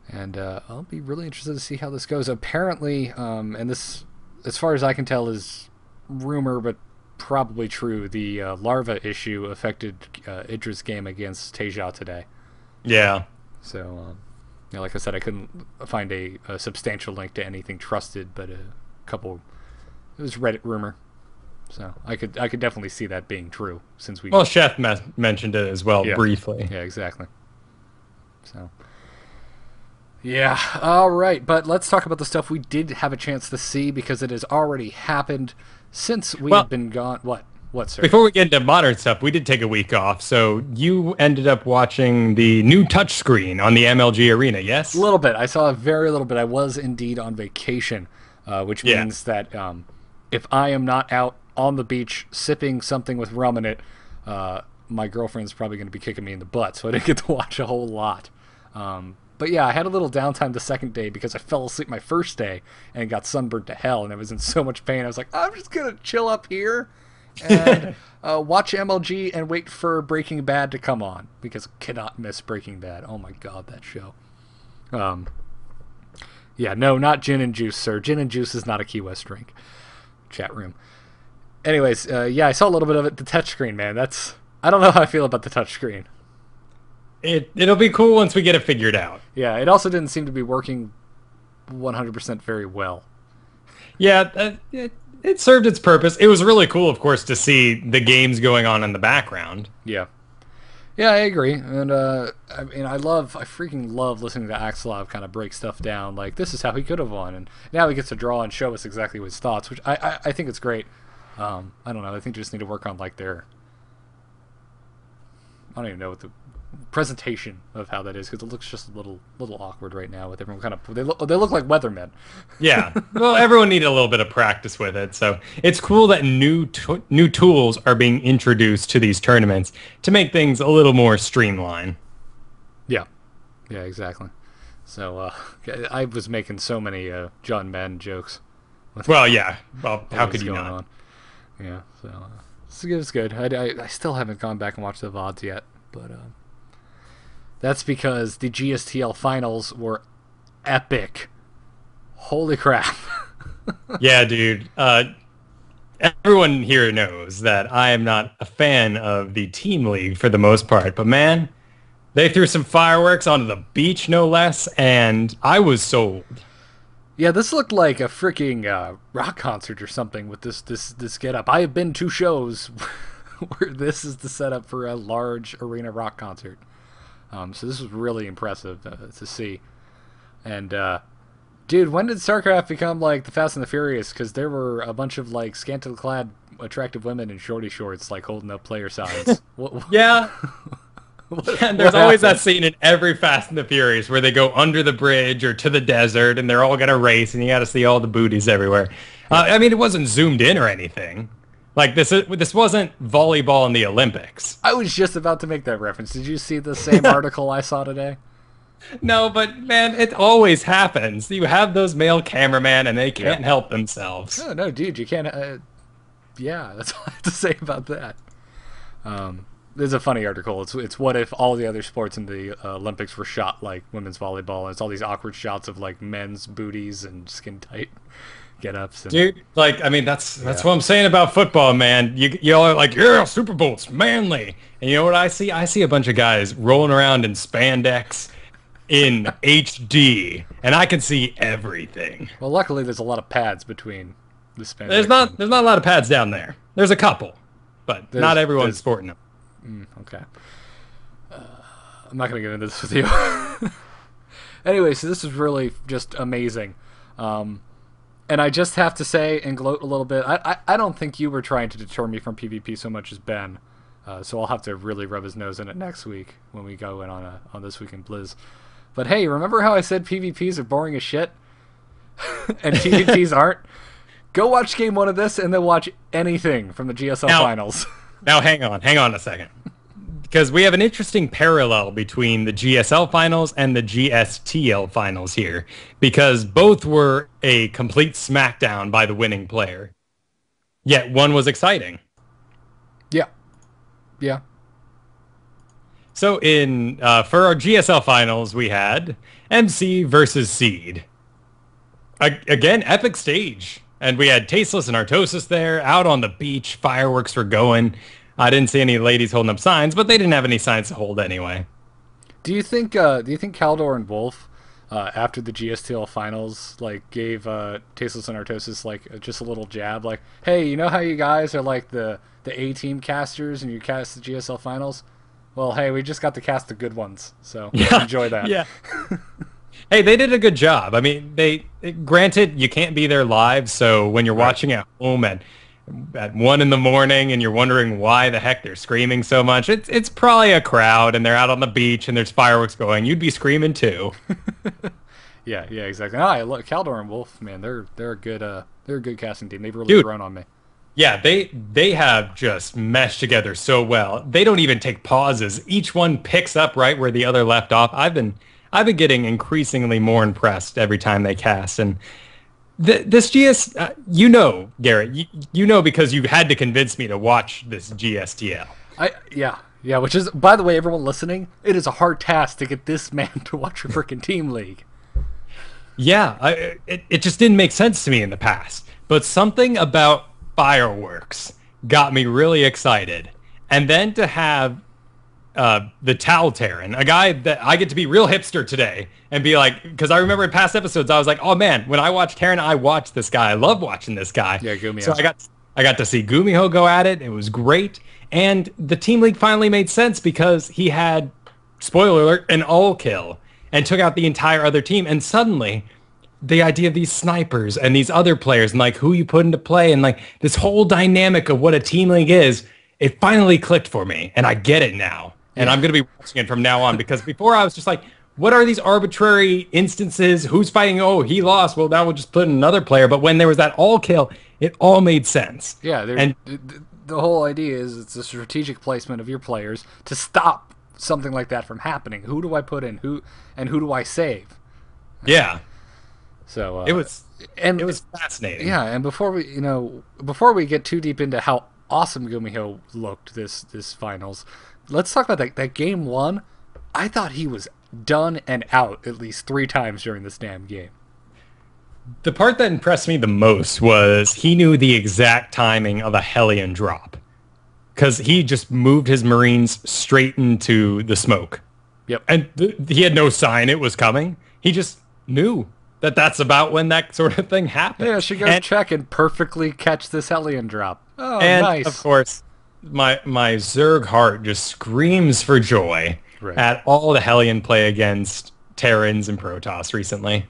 And I'll be really interested to see how this goes. Apparently, and this, as far as I can tell, is rumor, but probably true, the larva issue affected Idra's game against Teja today. Yeah. So, like I said, I couldn't find a substantial link to anything trusted, but a couple. It was Reddit rumor, so I could definitely see that being true since we. Well, Chef mentioned it as well briefly. Yeah, exactly. So. Yeah, all right, but let's talk about the stuff we did have a chance to see because it has already happened since we've been gone. What, sir? Before we get into modern stuff, we did take a week off, so you ended up watching the new touchscreen on the MLG Arena, yes? A little bit. I saw a very little bit. I was indeed on vacation, which means that if I am not out on the beach sipping something with rum in it, my girlfriend's probably going to be kicking me in the butt, so I didn't get to watch a whole lot. But yeah, I had a little downtime the second day because I fell asleep my first day and got sunburned to hell, and I was in so much pain. I was like, I'm just going to chill up here and watch MLG and wait for Breaking Bad to come on because I cannot miss Breaking Bad. Oh my God, that show. Yeah, no, not gin and juice, sir. Gin and juice is not a Key West drink. Chat room. Anyways, yeah, I saw a little bit of it. The touchscreen, man. I don't know how I feel about the touchscreen. It'll be cool once we get it figured out. Yeah, it also didn't seem to be working 100% very well. Yeah, it served its purpose. It was really cool, of course, to see the games going on in the background. Yeah. Yeah, I agree. And, I mean, I freaking love listening to Axelov kind of break stuff down. Like, this is how he could have won. And now he gets to draw and show us exactly his thoughts, which I think it's great. I don't know. I think they just need to work on, like, I don't even know what the presentation of how that is, because it looks just a little awkward right now with everyone kind of they look like weathermen. Yeah, well, everyone needed a little bit of practice with it, so it's cool that new tools are being introduced to these tournaments to make things a little more streamlined. Yeah, exactly. So I was making so many John Madden jokes. Well, yeah. Well, how could you not? Yeah, so it was good. I still haven't gone back and watched the VODs yet, but that's because the GSTL Finals were epic. Holy crap. Yeah, dude. Everyone here knows that I am not a fan of the Team League for the most part, but man, they threw some fireworks onto the beach, no less, and I was sold. Yeah, this looked like a freaking rock concert or something with this getup. I have been to shows where this is the setup for a large arena rock concert. So this was really impressive to see. And, dude, when did StarCraft become like the Fast and the Furious? Because there were a bunch of like scantily clad attractive women in shorty shorts like holding up player signs. Yeah. And there's always that scene in every Fast and the Furious where they go under the bridge or to the desert and they're all going to race and you got to see all the booties everywhere. I mean, it wasn't zoomed in or anything. Like, this wasn't volleyball in the Olympics. I was just about to make that reference. Did you see the same article I saw today? No, but, man, it always happens. You have those male cameramen, and they can't help themselves. No, dude, you can't... yeah, that's all I have to say about that. There's a funny article. It's what if all the other sports in the Olympics were shot like women's volleyball, and it's all these awkward shots of, like, men's booties and skin-tight get-ups. Dude, like, I mean, that's what I'm saying about football, man. You all are like, yeah, Super Bowl, it's manly. And you know what I see? I see a bunch of guys rolling around in spandex in HD, and I can see everything. Well, luckily, there's a lot of pads between the spandex. There's not a lot of pads down there. There's a couple, but not everyone's sporting them. Okay. I'm not going to get into this with you. Anyway, so this is really just amazing. And I just have to say and gloat a little bit. I don't think you were trying to deter me from PvP so much as Ben. So I'll have to really rub his nose in it next week when we go in on This Week in Blizz. But hey, remember how I said PvPs are boring as shit? And PvPs aren't? Go watch game 1 of this, and then watch anything from the GSL Finals. Now, hang on a second. Because we have an interesting parallel between the GSL Finals and the GSTL Finals here. Because both were a complete smackdown by the winning player. Yet one was exciting. Yeah. So for our GSL Finals, we had MC versus Seed. Again, epic stage. And we had Tasteless and Artosis there, out on the beach. Fireworks were going. I didn't see any ladies holding up signs, but they didn't have any signs to hold anyway. Do you think Kaldor and Wolf, after the GSTL Finals, like gave Tasteless and Artosis like just a little jab, like, hey, you know how you guys are like the A-team casters and you cast the GSL Finals? Well, hey, we just got to cast the good ones, so enjoy that. Yeah. Hey, they did a good job. I mean, granted, you can't be there live, so when you're watching at home at 1 a.m. and you're wondering why the heck they're screaming so much, it's probably a crowd, and they're out on the beach, and there's fireworks going. You'd be screaming too. Yeah, exactly. Look, Kaldor and Wolf, man, they're a good casting team. They've really grown on me. Yeah, they have just meshed together so well. They don't even take pauses. Each one picks up right where the other left off. I've been getting increasingly more impressed every time they cast. And this GS, Garrett, you know because you had to convince me to watch this GSTL. Yeah, which is, by the way, everyone listening, it is a hard task to get this man to watch a freaking team league. Yeah, it just didn't make sense to me in the past. But something about fireworks got me really excited. And then to have the Tal Terran, a guy that I get to be real hipster today and be like, because I remember in past episodes I was like, oh man, when I watch Terran, I watch this guy. I love watching this guy. Yeah, GuMiho. So I got to see GuMiho go at it. It was great. And the team league finally made sense because he had, spoiler alert, an all kill and took out the entire other team. And suddenly the idea of these snipers and these other players and like who you put into play and like this whole dynamic of what a team league is, it finally clicked for me and I get it now. And I'm going to be watching it from now on because before I was just like, what are these arbitrary instances? Who's fighting? Oh, he lost. Well, now we'll just put in another player. But when there was that all kill, it all made sense. Yeah, and the whole idea is it's a strategic placement of your players to stop something like that from happening. Who do I put in? Who do I save? Yeah. So it was fascinating. Yeah, and before we get too deep into how awesome GuMiho looked this finals, let's talk about that game 1. I thought he was done and out at least 3 times during this damn game. The part that impressed me the most was he knew the exact timing of a Hellion drop. Because he just moved his Marines straight into the smoke. Yep. And he had no sign it was coming. He just knew that that's about when that sort of thing happened. Yeah, she goes check and perfectly catch this Hellion drop. Oh, and nice. Of course, my Zerg heart just screams for joy at all the Hellion play against Terrans and Protoss recently.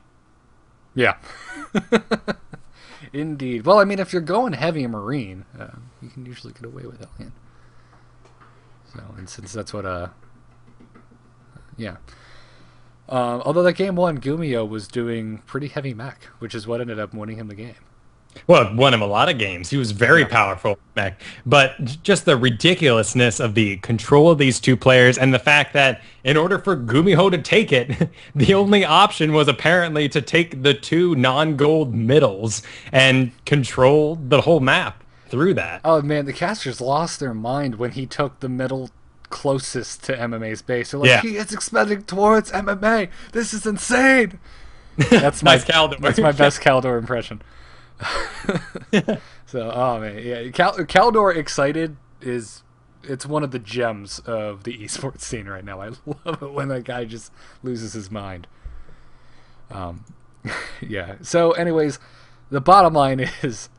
Yeah. Indeed. Well, I mean, if you're going heavy Marine, you can usually get away with Hellion. So, and since that's what, yeah. Although that game 1, GuMiho was doing pretty heavy mech, which is what ended up winning him the game. Well, it won him a lot of games. He was very powerful mech. But just the ridiculousness of the control of these two players and the fact that in order for GuMiho to take it, the only option was apparently to take the 2 non-gold middles and control the whole map through that. Oh, man, the casters lost their mind when he took the middle closest to MMA's base. They're like, he is expanding towards MMA. This is insane. That's my Kaldor. That's my best Kaldor impression. So, oh man, yeah, Kaldor excited it's one of the gems of the esports scene right now. I love it when that guy just loses his mind. Yeah. So, anyways, the bottom line is,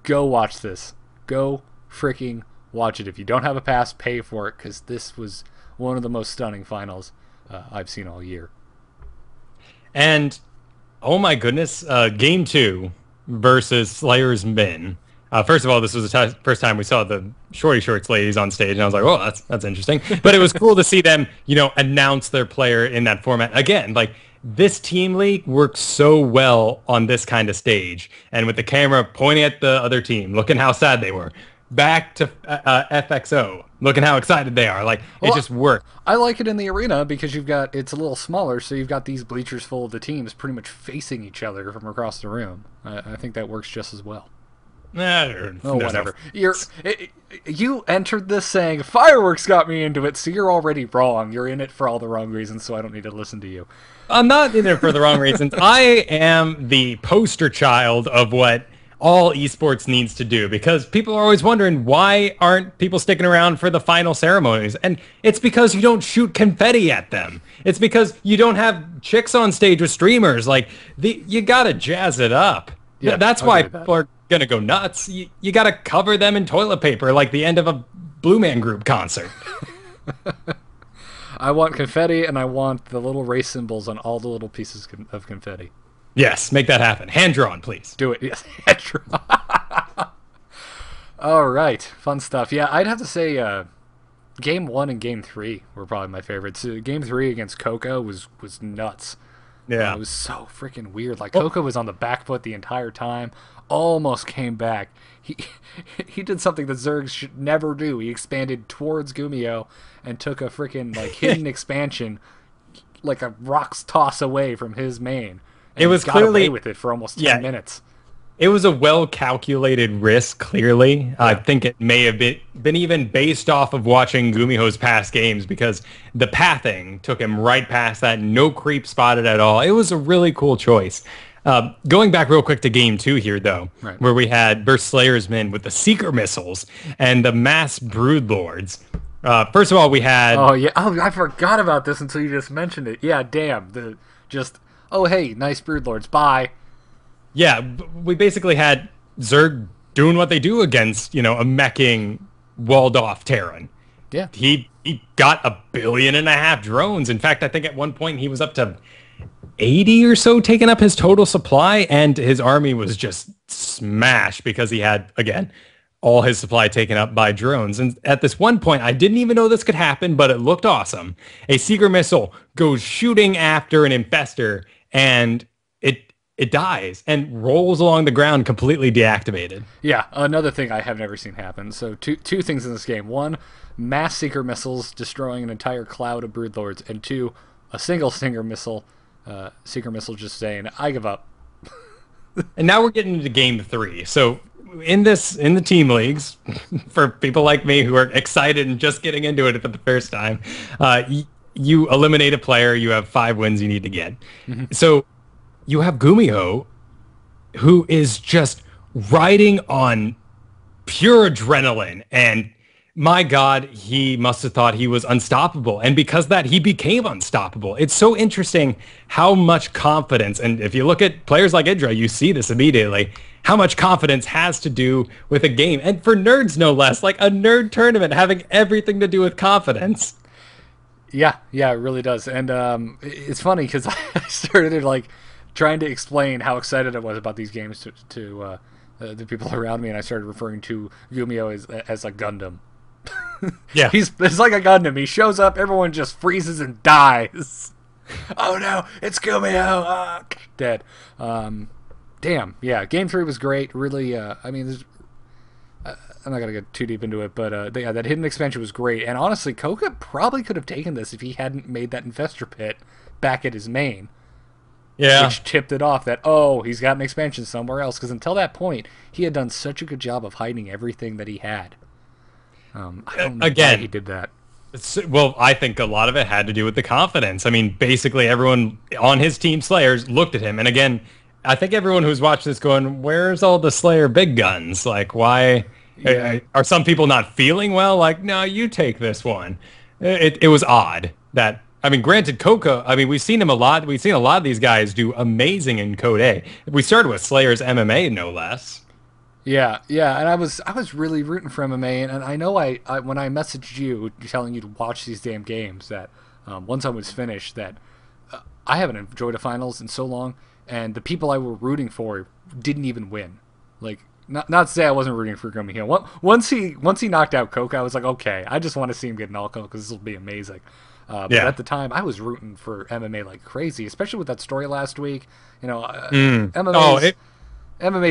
go watch this. Go freaking watch it. If you don't have a pass, pay for it because this was one of the most stunning finals I've seen all year. And oh my goodness, game 2. Versus Slayer's Min. First of all, this was the first time we saw the shorty shorts ladies on stage, and I was like, "Oh, that's interesting." But it was cool to see them, announce their player in that format again. Like this team league works so well on this kind of stage. And with the camera pointing at the other team, looking how sad they were. Back to FXO, looking how excited they are. Like, it just worked. I like it in the arena because it's a little smaller, so you've got these bleachers full of the teams pretty much facing each other from across the room. I think that works just as well. Whatever. You entered this saying fireworks got me into it, so you're already wrong. You're in it for all the wrong reasons, so I don't need to listen to you. I'm not in it for the wrong reasons. I am the poster child of what all esports needs to do, because people are always wondering, why aren't people sticking around for the final ceremonies? And it's because you don't shoot confetti at them. It's because you don't have chicks on stage with streamers. Like, you gotta jazz it up. Yeah, that's why people are gonna go nuts. You gotta cover them in toilet paper like the end of a Blue Man Group concert. I want confetti, and I want the little race symbols on all the little pieces of confetti. Yes, make that happen. Hand drawn, please. Do it. Yes, hand drawn. All right, fun stuff. Yeah, I'd have to say Game 1 and Game 3 were probably my favorites. Game 3 against Coco was nuts. Yeah. It was so freaking weird. Like, Coco was on the back foot the entire time, almost came back. He did something that Zerg should never do. He expanded towards GuMiho and took a freaking, like, hidden expansion, like a rock's toss away from his main. And it was got clearly away with it for almost 10 minutes. It was a well-calculated risk, clearly. Yeah. I think it may have been even based off of watching GuMiho's past games, because the pathing took him right past that. No creep spotted at all. It was a really cool choice. Going back real quick to Game 2 here, though, where we had Burst Slayer's men with the Seeker missiles and the mass Broodlords. First of all, we had... Oh, yeah. Oh, I forgot about this until you just mentioned it. Yeah, damn. Oh, hey, nice Broodlords. Bye. Yeah, we basically had Zerg doing what they do against, a meching, walled-off Terran. Yeah. He got 1.5 billion drones. In fact, I think at one point he was up to 80 or so taking up his total supply, and his army was just smashed because he had, again, all his supply taken up by drones. And at this one point, I didn't even know this could happen, but it looked awesome. A Seeker missile goes shooting after an infestor, and it dies and rolls along the ground completely deactivated. Yeah, another thing I have never seen happen. So two things in this game. One, mass Seeker missiles destroying an entire cloud of Broodlords. And two, a single Seeker missile just saying, I give up. And now we're getting into Game 3. So in the team leagues, for people like me who are excited and just getting into it for the first time, you eliminate a player, you have 5 wins you need to get. Mm-hmm. So you have GuMiho, who is just riding on pure adrenaline, and my God, he must have thought he was unstoppable. And because of that, he became unstoppable. It's so interesting how much confidence, and if you look at players like Idra, you see this immediately, how much confidence has to do with a game. And for nerds, no less, like a nerd tournament having everything to do with confidence. Yeah, it really does. And it's funny because I started trying to explain how excited I was about these games to the people around me, and I started referring to GuMiho as a Gundam. Yeah, it's like a Gundam. He shows up, everyone just freezes and dies. Oh no, it's GuMiho. Dead. Damn. Yeah, Game 3 was great. Really. I'm not gonna get too deep into it, but that hidden expansion was great. And honestly, Koka probably could have taken this if he hadn't made that infestor pit back at his main. Yeah. Which tipped it off that, he's got an expansion somewhere else. Because until that point, he had done such a good job of hiding everything that he had. I don't know why he did that. Well, I think a lot of it had to do with the confidence. I mean, basically everyone on his team Slayers looked at him. And again, I think everyone who's watched this going, where's all the Slayer big guns? Like, why... Yeah. Are some people not feeling well? Like, no, you take this one. It was odd that... I mean, granted, Coca, we've seen him a lot. We've seen a lot of these guys do amazing in Code A. We started with Slayer's MMA, no less. Yeah, and I was really rooting for MMA, and I know I when I messaged you telling you to watch these damn games, that once I was finished, that I haven't enjoyed a finals in so long, and the people I were rooting for didn't even win. Like, not to say I wasn't rooting for GuMiho. Once he knocked out Coca, I was like, okay, I just want to see him get an Alco because this will be amazing. But at the time, I was rooting for MMA like crazy, especially with that story last week. MMA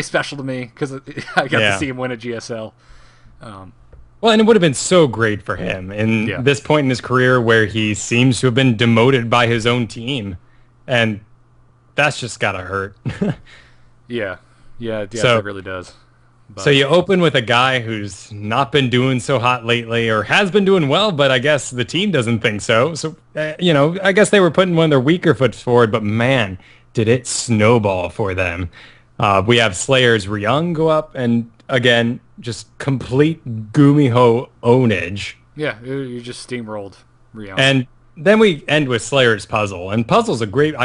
special to me because I got to see him win a GSL. Well, and it would have been so great for him in this point in his career where he seems to have been demoted by his own team. And that's just got to hurt. Yeah, it really does. But. So you open with a guy who's not been doing so hot lately or has been doing well, but I guess the team doesn't think so. So, I guess they were putting one of their weaker foot forward, but man, did it snowball for them. We have Slayer's Ryung go up and, again, just complete GuMiho ownage. Yeah, you just steamrolled Ryung. And then we end with Slayer's Puzzle. And Puzzle's a great...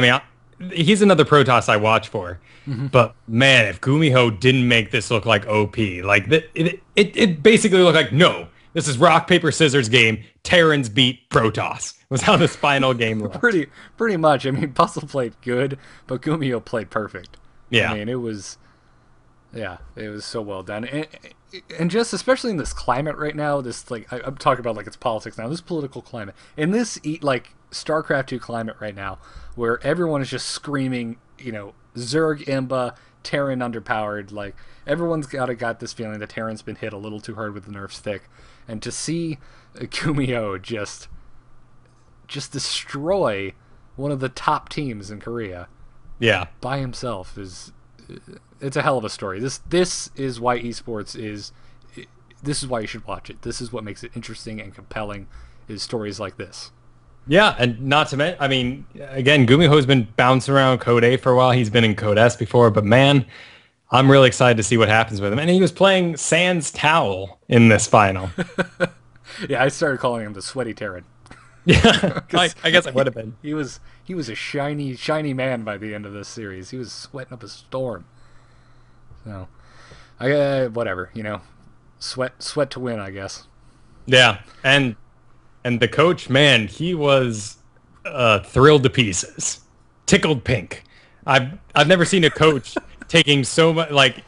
he's another Protoss I watch for. Mm-hmm. But man, if GuMiho didn't make this look like OP, like it basically looked like, no, this is rock, paper, scissors game. Terrans beat Protoss was how this final game looked. Pretty much. I mean, Puzzle played good, but GuMiho played perfect. Yeah. I mean, it was so well done. And just especially in this climate right now, this I'm talking about like it's politics now, this political climate. In this like StarCraft 2 climate right now, where everyone is just screaming, Zerg Imba, Terran underpowered, like everyone's got this feeling that Terran's been hit a little too hard with the nerf stick. And to see GuMiho just destroy one of the top teams in Korea by himself it's a hell of a story. This is why esports this is why you should watch it. This is what makes it interesting and compelling, is stories like this. Yeah, and not to mention, I mean, again, GuMiho's been bouncing around Code A for a while. He's been in Code S before, but man, I'm really excited to see what happens with him. And he was playing Sans Towel in this final. Yeah, I started calling him the Sweaty Terran. Yeah, I guess I would have been. He was a shiny man by the end of this series. He was sweating up a storm. So, whatever, sweat to win, I guess. Yeah, and the coach, man, he was thrilled to pieces, tickled pink. I've never seen a coach taking so much. Like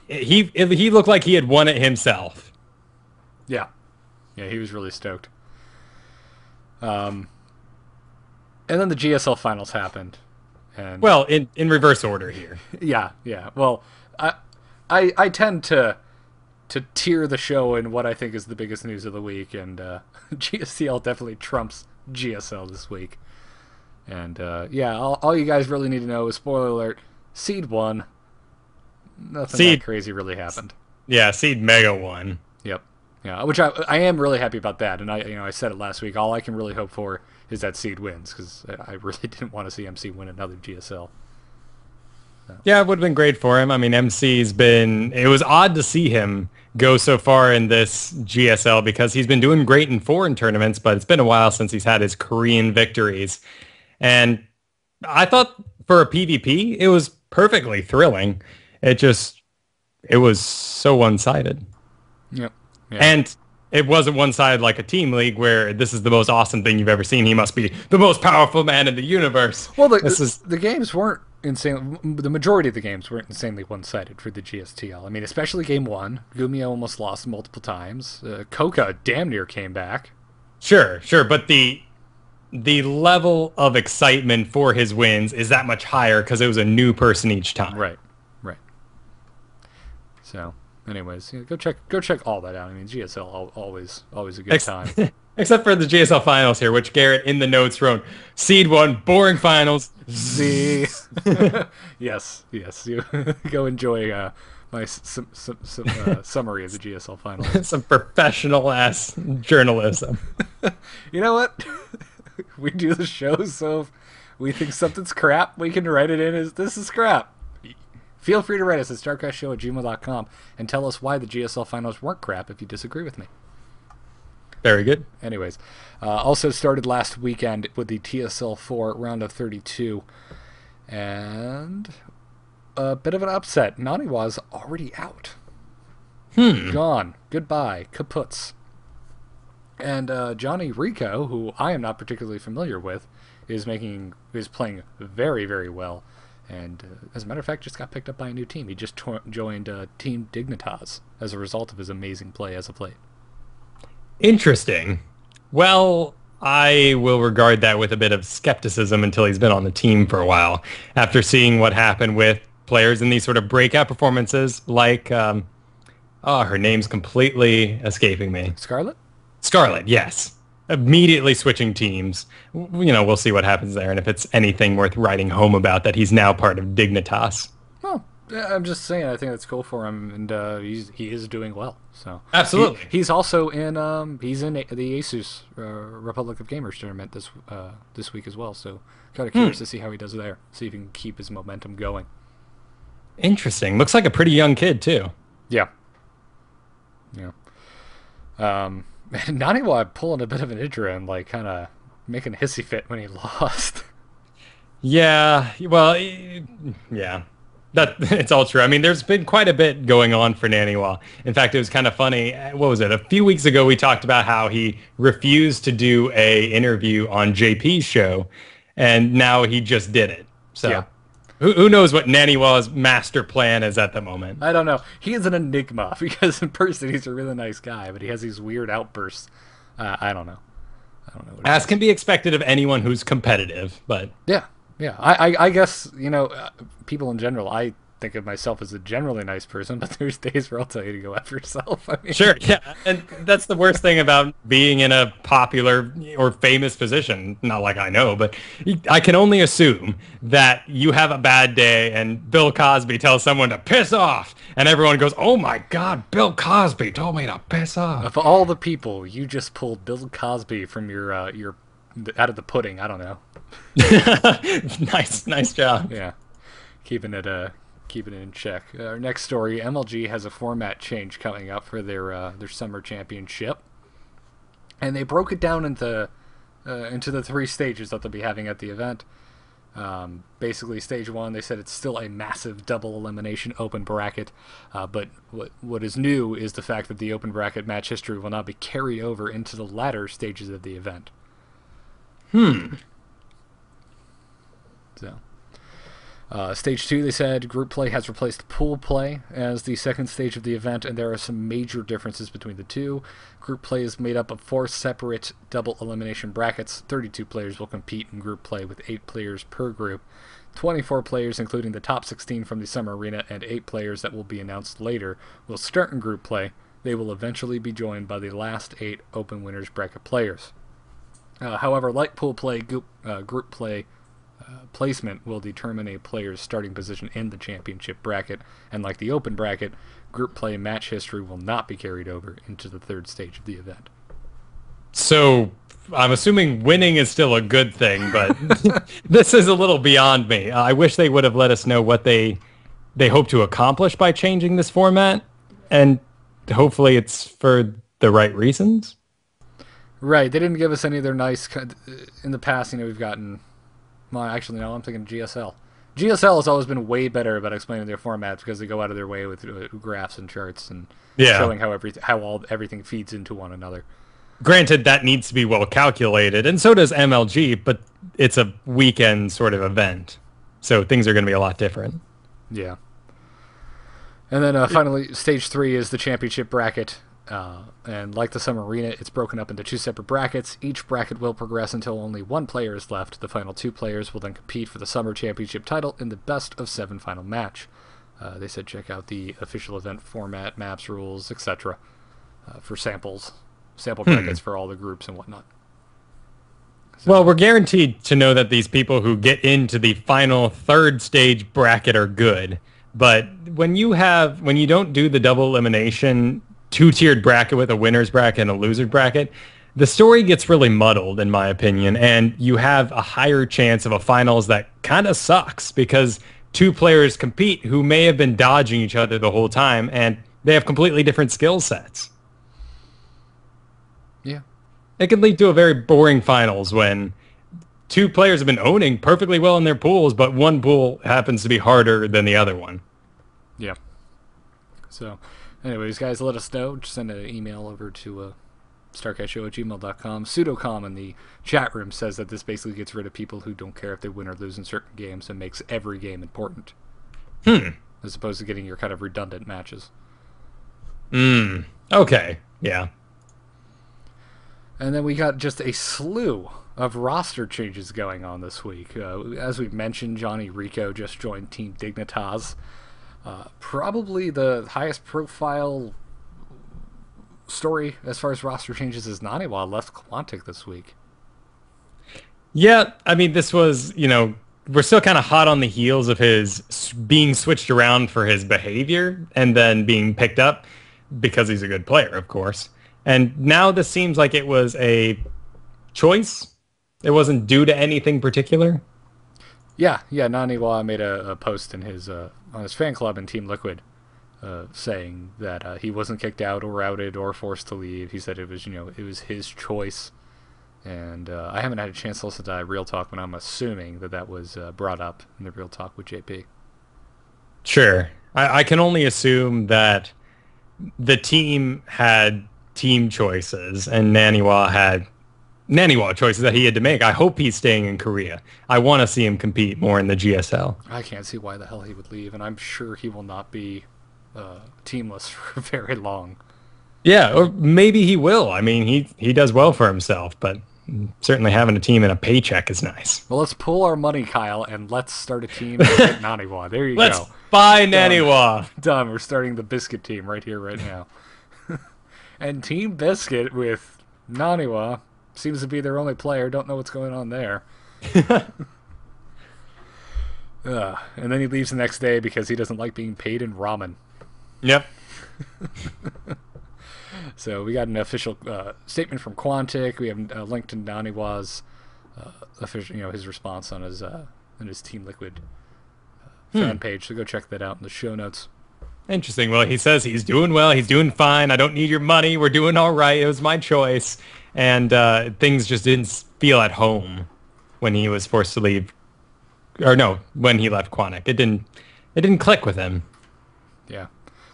he looked like he had won it himself. Yeah, he was really stoked. And then the GSL Finals happened. And well, in reverse order here. Yeah. Well, I tend to tier the show in what I think is the biggest news of the week, and GSTL definitely trumps GSL this week. And all you guys really need to know is, spoiler alert, Seed won. Nothing that crazy really happened. Yeah, Seed Mega won. Yep. Yeah, which I am really happy about that, and I said it last week. All I can really hope for is that Seed wins, because I really didn't want to see MC win another GSL. So. Yeah, it would have been great for him. I mean, it was odd to see him go so far in this GSL because he's been doing great in foreign tournaments, but it's been a while since he's had his Korean victories. And I thought for a PvP, it was perfectly thrilling. It was so one-sided. Yep. Yeah. And it wasn't one-sided like a team league where this is the most awesome thing you've ever seen. He must be the most powerful man in the universe. Well, the games weren't insane. The majority of the games weren't insanely one-sided for the GSTL. I mean, especially game 1. GuMiho almost lost multiple times. Koka damn near came back. Sure. But the level of excitement for his wins is that much higher because it was a new person each time. Right. So, anyways, go check all that out. I mean, GSL always a good time. Except for the GSL Finals here, which Garrett in the notes wrote, Seed 1, boring finals. Z. Yes. You go enjoy my summary of the GSL Finals. Some professional ass journalism. You know what? We do the show, so if we think something's crap, we can write it in as this is crap. Feel free to write us at starcastshow@gmail.com and tell us why the GSL Finals weren't crap if you disagree with me. Very good. Anyways, also started last weekend with the TSL4 Ro32, and a bit of an upset. Naniwa's already out. Gone. Goodbye. Kaputs. And Johnny Rico, who I am not particularly familiar with, is playing very, very well. And as a matter of fact, just got picked up by a new team. He just joined Team Dignitas as a result of his amazing play as of late. Interesting. Well, I will regard that with a bit of skepticism until he's been on the team for a while. After seeing what happened with players in these sort of breakout performances, like, her name's completely escaping me. Scarlet? Scarlet, yes. Immediately switching teams. We'll see what happens there, and if it's anything worth writing home about that he's now part of Dignitas. Well, I'm just saying, I think that's cool for him, and he is doing well. So absolutely, he's also in the ASUS Republic of Gamers tournament this week as well. So kind of curious to see how he does there. See if he can keep his momentum going. Interesting. Looks like a pretty young kid too. Yeah. Naniwa pulling a bit of an intro and like kind of making a hissy fit when he lost. Yeah. Well, yeah. That it's all true. I mean, there's been quite a bit going on for Naniwa. In fact, it was kind of funny. What was it? A few weeks ago, we talked about how he refused to do a interview on JP's show, and now he just did it. So yeah. Who knows what Naniwa's master plan is at the moment? I don't know. He is an enigma because in person he's a really nice guy, but he has these weird outbursts. I don't know. As can be expected of anyone who's competitive, but yeah. I guess, people in general, I think of myself as a generally nice person, but there's days where I'll tell you to go F yourself. I mean, sure, yeah. And that's the worst thing about being in a popular or famous position. Not like I know, but I can only assume that you have a bad day and Bill Cosby tells someone to piss off, and everyone goes, oh my God, Bill Cosby told me to piss off. Of all the people, you just pulled Bill Cosby from your out of the pudding. I don't know. Nice job. Yeah, keeping it in check. Our next story: MLG has a format change coming up for their summer championship, and they broke it down into the 3 stages that they'll be having at the event. Basically, stage 1, they said it's still a massive double elimination open bracket, but what is new is the fact that the open bracket match history will not be carried over into the latter stages of the event. So, stage 2, they said group play has replaced pool play as the second stage of the event, and there are some major differences between the two. Group play is made up of 4 separate double elimination brackets. 32 players will compete in group play with 8 players per group. 24 players, including the top 16 from the summer arena, and 8 players that will be announced later, will start in group play. They will eventually be joined by the last 8 open winners bracket players. However, like pool play, group play placement will determine a player's starting position in the championship bracket, and like the open bracket, group play match history will not be carried over into the 3rd stage of the event. So I'm assuming winning is still a good thing, but this is a little beyond me. I wish they would have let us know what they hope to accomplish by changing this format, and hopefully it's for the right reasons. Right, they didn't give us any of their nice... In the past, we've gotten... Well, actually, no, I'm thinking GSL. GSL has always been way better about explaining their formats because they go out of their way with graphs and charts and showing how everything feeds into one another. Granted, that needs to be well calculated, and so does MLG, but it's a weekend sort of event, so things are going to be a lot different. Yeah. And then finally, stage 3 is the championship bracket. And like the summer arena, it's broken up into 2 separate brackets. Each bracket will progress until only 1 player is left. The final 2 players will then compete for the summer championship title in the best of 7 final match. They said check out the official event format, maps, rules, etc. For sample brackets for all the groups and whatnot. So, well, we're guaranteed to know that these people who get into the final 3rd stage bracket are good. But when you don't do the double elimination 2-tiered bracket with a winner's bracket and a loser's bracket, the story gets really muddled, in my opinion, and you have a higher chance of a finals that kind of sucks because 2 players compete who may have been dodging each other the whole time, and they have completely different skill sets. Yeah. It can lead to a very boring finals when 2 players have been owning perfectly well in their pools, but one pool happens to be harder than the other one. Yeah. So... anyways, guys, let us know. Just send an email over to starcastshow@gmail.com. Pseudocom in the chat room says that this basically gets rid of people who don't care if they win or lose in certain games and makes every game important. As opposed to getting your kind of redundant matches. Okay, yeah. And then we got just a slew of roster changes going on this week. As we mentioned, Johnny Rico just joined Team Dignitas. Probably the highest profile story as far as roster changes is Naniwa left Quantic this week. Yeah, I mean, this was, we're still kind of hot on the heels of his being switched around for his behavior and then being picked up because he's a good player, of course. And now this seems like it was a choice. It wasn't due to anything particular. Yeah. Naniwa made a post in his on his fan club in Team Liquid, saying that he wasn't kicked out or outed or forced to leave. He said it was it was his choice, and I haven't had a chance to listen to Real Talk, but I'm assuming that was brought up in the Real Talk with JP. Sure, I can only assume that the team had team choices and Naniwa had choices that he had to make. I hope he's staying in Korea. I want to see him compete more in the GSL. I can't see why the hell he would leave, and I'm sure he will not be teamless for very long. Yeah, or maybe he will. I mean, he does well for himself, but certainly having a team and a paycheck is nice. Well, let's pull our money, Kyle, and let's start a team and get Naniwa. There you go. Let's buy Naniwa. Done. We're starting the Biscuit team right here, right now. And Team Biscuit with Naniwa seems to be their only player. Don't know what's going on there. And then he leaves the next day because he doesn't like being paid in ramen. Yep. So we got an official statement from Quantic. We have a link to Naniwa's official, his response on his Team Liquid fan page. So go check that out in the show notes. Interesting. Well, he says he's doing well. He's doing fine. I don't need your money. We're doing all right. It was my choice. And things just didn't feel at home when he was forced to leave. Or no, when he left Quantic. It didn't click with him. Yeah.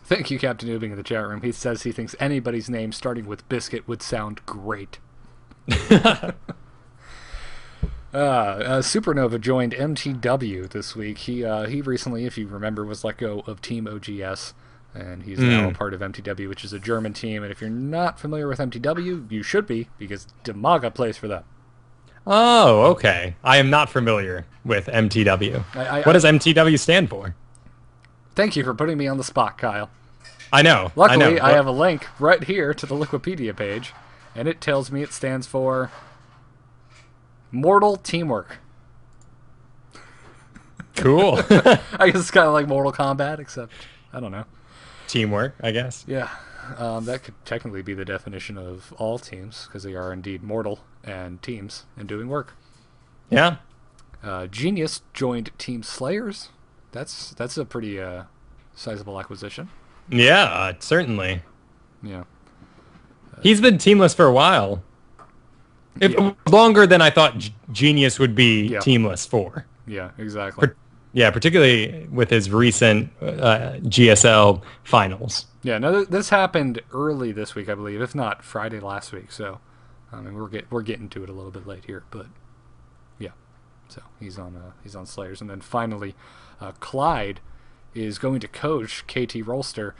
Thank you, Captain Ubing, in the chat room. He says he thinks anybody's name starting with Biscuit would sound great. Supernova joined MTW this week. He recently, if you remember, was let go of Team OGS, and he's now a part of MTW, which is a German team. And if you're not familiar with MTW, you should be, because Demaga plays for them. Oh, okay. I am not familiar with MTW. What does MTW stand for? Thank you for putting me on the spot, Kyle. I know. Luckily, I have a link right here to the Wikipedia page, and it tells me it stands for Mortal Teamwork. Cool. I guess it's kind of like Mortal Kombat, except, I don't know. Teamwork, I guess. Yeah. That could technically be the definition of all teams, because they are indeed mortal and teams and doing work. Yeah. Genius joined Team Slayers. That's a pretty sizable acquisition. Yeah, certainly. Yeah. He's been teamless for a while. Longer than I thought Genius would be teamless for. Yeah, exactly. Particularly with his recent GSL Finals. Yeah, no, this happened early this week, I believe, if not Friday last week. So, I mean, we're getting to it a little bit late here, but yeah. So he's on Slayers, and then finally, Clyde is going to coach KT Rolster.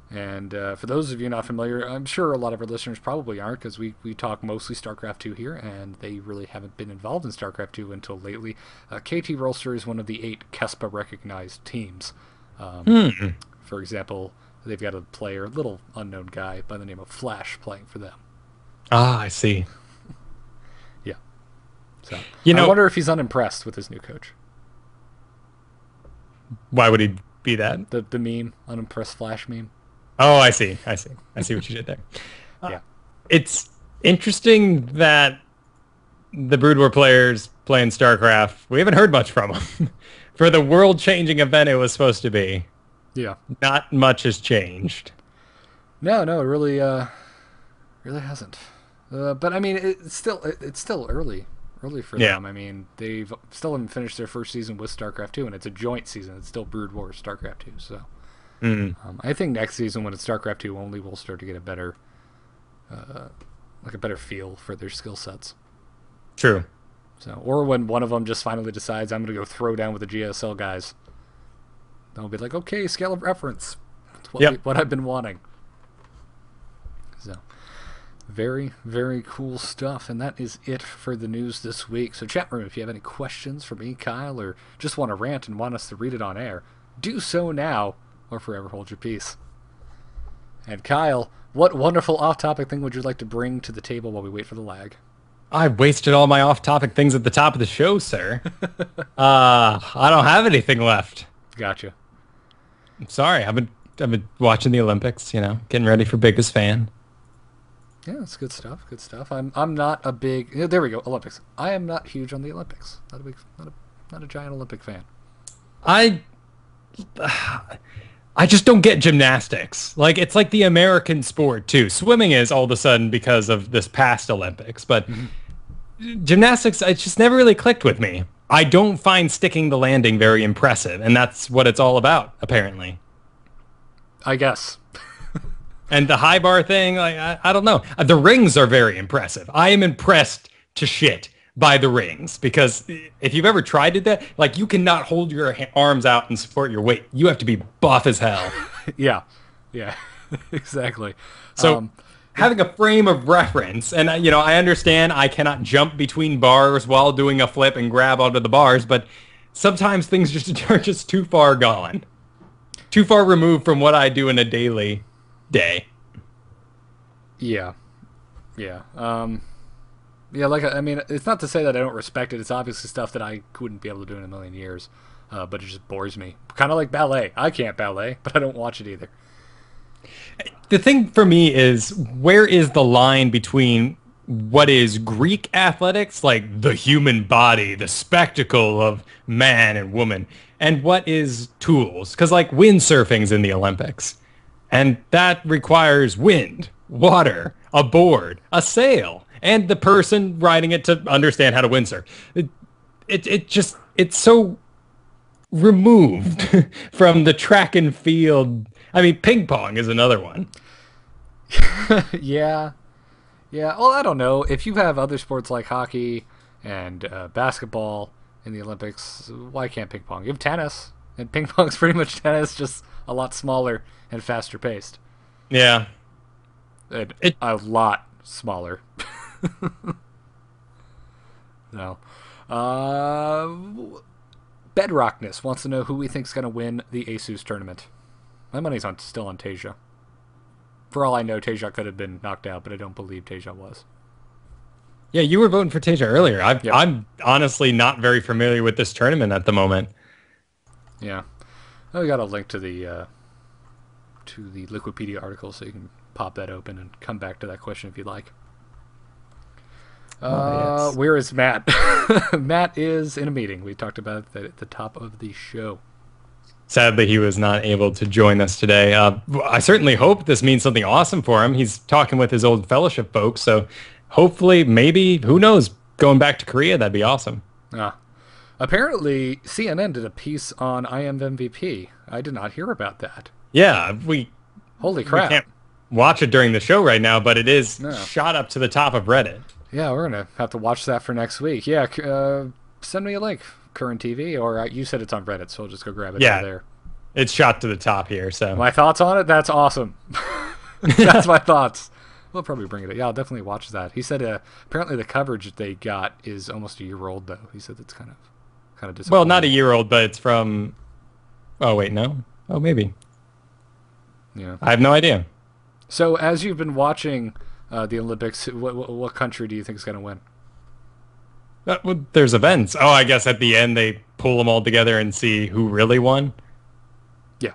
And for those of you not familiar, I'm sure a lot of our listeners probably aren't, because we talk mostly StarCraft 2 here, and they really haven't been involved in StarCraft 2 until lately. KT Rolster is one of the 8 KESPA-recognized teams. For example, they've got a player, little unknown guy by the name of Flash, playing for them. Ah, I see. Yeah. So I wonder if he's unimpressed with his new coach. Why would he be that? The meme, unimpressed Flash meme. Oh, I see what you did there. Yeah. It's interesting that the Brood War players playing StarCraft, we haven't heard much from them. For the world-changing event it was supposed to be, yeah, not much has changed. No, it really hasn't. But I mean, it's still early for them. I mean, they've still haven't finished their first season with StarCraft 2, and it's a joint season. It's still Brood War StarCraft 2, so. I think next season, when it's StarCraft 2 only, we'll start to get a better feel for their skill sets. True. So, or when one of them just finally decides, I'm going to go throw down with the GSL guys, they'll be like, okay, scale of reference. That's what I've been wanting. So, Very, very cool stuff, and that is it for the news this week. So chat room, if you have any questions for me, Kyle, or just want to rant and want us to read it on air, do so now, or forever hold your peace. And Kyle, what wonderful off-topic thing would you like to bring to the table while we wait for the lag? I wasted all my off-topic things at the top of the show, sir. I don't have anything left. Gotcha. I'm sorry. I've been watching the Olympics, getting ready for Biggest Fan. Yeah, that's good stuff. Good stuff. I'm not a big. There we go. Olympics. I am not huge on the Olympics. Not a giant Olympic fan. I just don't get gymnastics. Like, it's like the American sport too. Swimming is all of a sudden because of this past Olympics, but gymnastics, it just never really clicked with me. I don't find sticking the landing very impressive, and that's what it's all about, apparently. I guess. And the high bar thing, like, I don't know. The rings are very impressive. I am impressed to shit by the rings, because if you've ever tried to do that, like, you cannot hold your arms out and support your weight. You have to be buff as hell. Yeah, exactly. So having a frame of reference, and I understand I cannot jump between bars while doing a flip and grab onto the bars, but sometimes things just are just too far gone. Too far removed from what I do in a daily day. Yeah. I mean, it's not to say that I don't respect it. It's obviously stuff that I wouldn't be able to do in a million years, but it just bores me. Kind of like ballet. I can't ballet, but I don't watch it either. The thing for me is, where is the line between what is Greek athletics, like the human body, the spectacle of man and woman, and what is tools? Because, like, windsurfing's in the Olympics, and that requires wind, water, a board, a sail, and the person riding it to understand how to windsurf. It's so removed from the track and field. I mean, ping pong is another one. Yeah. Well, I don't know. If you have other sports like hockey and basketball in the Olympics, why can't ping pong? You have tennis, and ping pong's pretty much tennis, just a lot smaller and faster paced. Yeah. A lot smaller. No. Bedrockness wants to know who we think's going to win the ASUS tournament. My money's still on Teja. For all I know, Teja could have been knocked out, but I don't believe Teja was. Yeah, you were voting for Teja earlier. Yep. I'm honestly not very familiar with this tournament at the moment. Yeah. Oh, we got a link to the Liquipedia article, so you can pop that open and come back to that question if you'd like. Yes. Where is Matt? Matt is in a meeting. We talked about that at the top of the show. Sadly, he was not able to join us today. I certainly hope this means something awesome for him. He's talking with his old fellowship folks, so hopefully, maybe, who knows, going back to Korea, that'd be awesome. Apparently, CNN did a piece on I Am MVP. I did not hear about that. Yeah, Holy crap. We can't watch it during the show right now, but it is shot up to the top of Reddit. Yeah, we're going to have to watch that for next week. Yeah, send me a link, Current TV, or you said it's on Reddit, so I'll just go grab it over there. It's shot to the top here, so. My thoughts on it? That's awesome. That's my thoughts. We'll probably bring it up. Yeah, I'll definitely watch that. He said apparently the coverage they got is almost a year old, though. He said it's kind of disappointing. Well, not a year old, but it's from... Oh, wait, no? Oh, maybe. Yeah. I have no idea. So, as you've been watching the Olympics, what country do you think is going to win? Well, there's events. Oh, I guess at the end they pull them all together and see who really won? Yeah.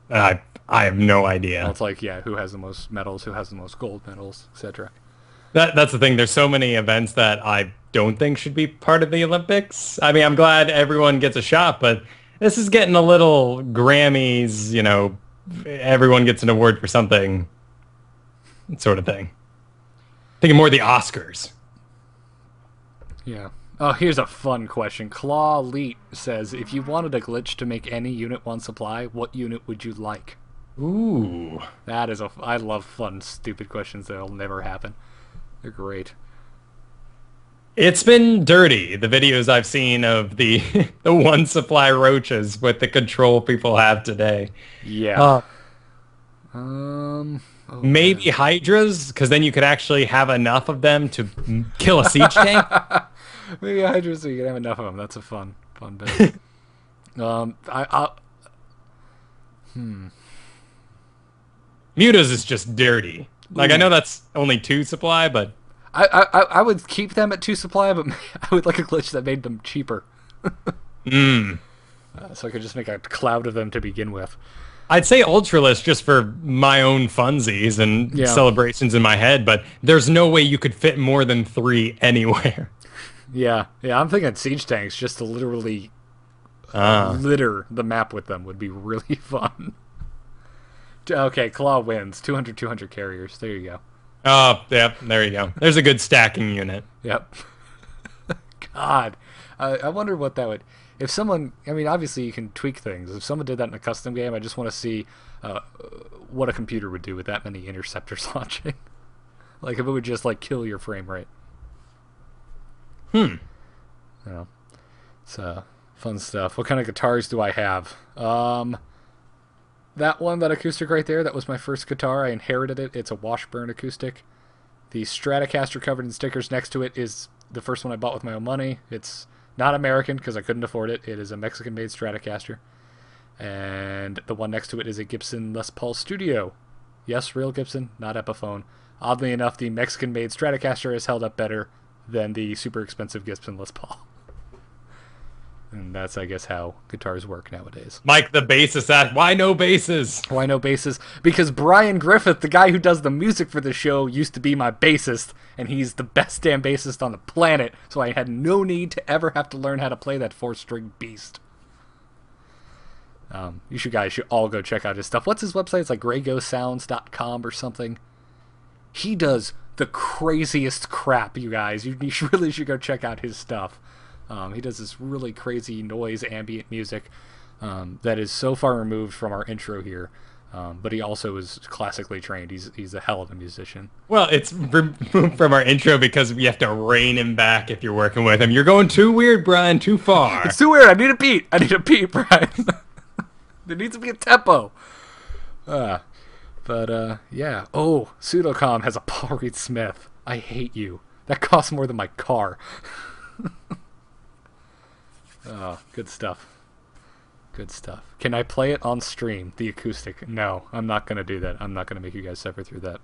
I have no idea. Well, it's like, who has the most medals, who has the most gold medals, etc. That's the thing. There's so many events that I don't think should be part of the Olympics. I mean, I'm glad everyone gets a shot, but this is getting a little Grammys, everyone gets an award for something sort of thing. Thinking more the Oscars. Yeah. Oh, here's a fun question. Claw Leet says, if you wanted a glitch to make any Unit 1 supply, what unit would you like? Ooh. That is I love fun, stupid questions that'll never happen. They're great. It's been dirty, the videos I've seen of the one supply roaches with the control people have today. Yeah. Maybe hydras, because then you could actually have enough of them to kill a siege tank. Maybe hydras, so you can have enough of them. That's a fun bit. Mutas is just dirty. Like, I know that's only 2 supply, but... I would keep them at 2 supply, but I would like a glitch that made them cheaper. So I could just make a cloud of them to begin with. I'd say Ultralist just for my own funsies and celebrations in my head, but there's no way you could fit more than 3 anywhere. Yeah, I'm thinking siege tanks just to literally litter the map with them would be really fun. Okay, Claw wins. 200 carriers. There you go. Oh, yep, there you go. There's a good stacking unit. Yep. God. I wonder what that would... If someone... I mean, obviously you can tweak things. If someone did that in a custom game, I just want to see what a computer would do with that many interceptors launching. Like, if it would just, like, kill your frame rate. You know. So, fun stuff. What kind of guitars do I have? That one, that acoustic right there, that was my first guitar. I inherited it. It's a Washburn acoustic. The Stratocaster covered in stickers next to it is the first one I bought with my own money. It's not American because I couldn't afford it. It is a Mexican-made Stratocaster. And the one next to it is a Gibson Les Paul Studio. Yes, real Gibson, not Epiphone. Oddly enough, the Mexican-made Stratocaster has held up better than the super expensive Gibson Les Paul. And that's, I guess, how guitars work nowadays. Mike, the bassist asked, why no basses? Why no basses? Because Brian Griffith, the guy who does the music for the show, used to be my bassist, and he's the best damn bassist on the planet, so I had no need to ever have to learn how to play that 4-string beast. You guys should all go check out his stuff. What's his website? It's like greyghostsounds.com or something. He does the craziest crap, you guys. You really should go check out his stuff. He does this really crazy noise ambient music that is so far removed from our intro here, but he also is classically trained. He's a hell of a musician. Well, it's removed from our intro because we have to rein him back if you're working with him. You're going too weird, Brian, too far. It's too weird. I need a beat, Brian. There needs to be a tempo. Yeah. Oh, Pseudocom has a Paul Reed Smith. I hate you. That costs more than my car. Oh, good stuff. Good stuff. Can I play it on stream, the acoustic? No, I'm not going to do that. I'm not going to make you guys suffer through that.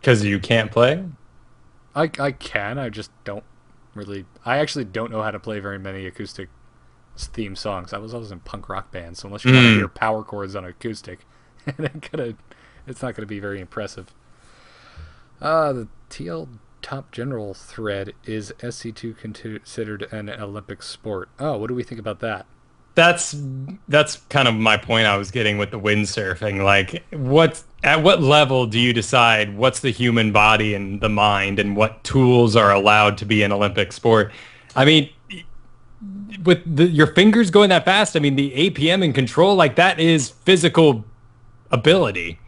Because you can't play? I can, I just don't really... I actually don't know how to play very many acoustic theme songs. I was always in punk rock bands, so unless you want to hear power chords on acoustic, it's not going to be very impressive. The TL Top General thread, is SC2 considered an Olympic sport? Oh, what do we think about that? That's kind of my point I was getting with the windsurfing. Like, at what level do you decide what's the human body and the mind and what tools are allowed to be an Olympic sport? I mean, with your fingers going that fast, I mean, the APM and control, like, that is physical ability,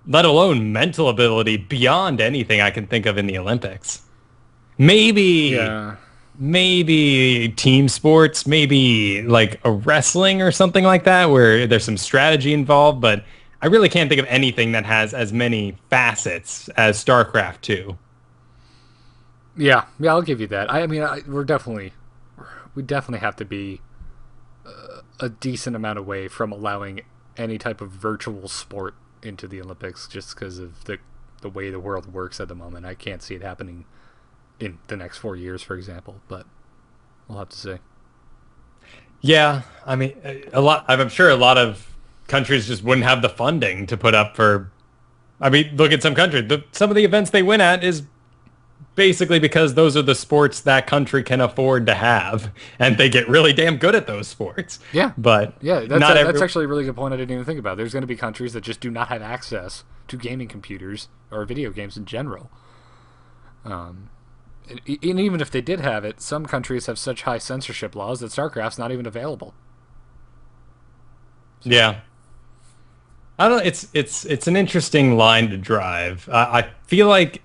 let alone mental ability beyond anything I can think of in the Olympics. Maybe team sports, maybe like a wrestling or something like that where there's some strategy involved, but I really can't think of anything that has as many facets as StarCraft 2. Yeah, I'll give you that. I mean, we definitely have to be a decent amount away from allowing any type of virtual sport into the Olympics just because of the way the world works at the moment. I can't see it happening in the next 4 years, for example, but we'll have to see. Yeah, I mean, I'm sure a lot of countries just wouldn't have the funding to put up for... I mean, look at some countries. Some of the events they win at is basically because those are the sports that country can afford to have, and they get really damn good at those sports. Yeah. But yeah, that's actually a really good point I didn't even think about. There's going to be countries that just do not have access to gaming computers or video games in general. And even if they did have it, some countries have such high censorship laws that StarCraft's not even available. So. Yeah. I don't know, it's an interesting line to drive. I feel like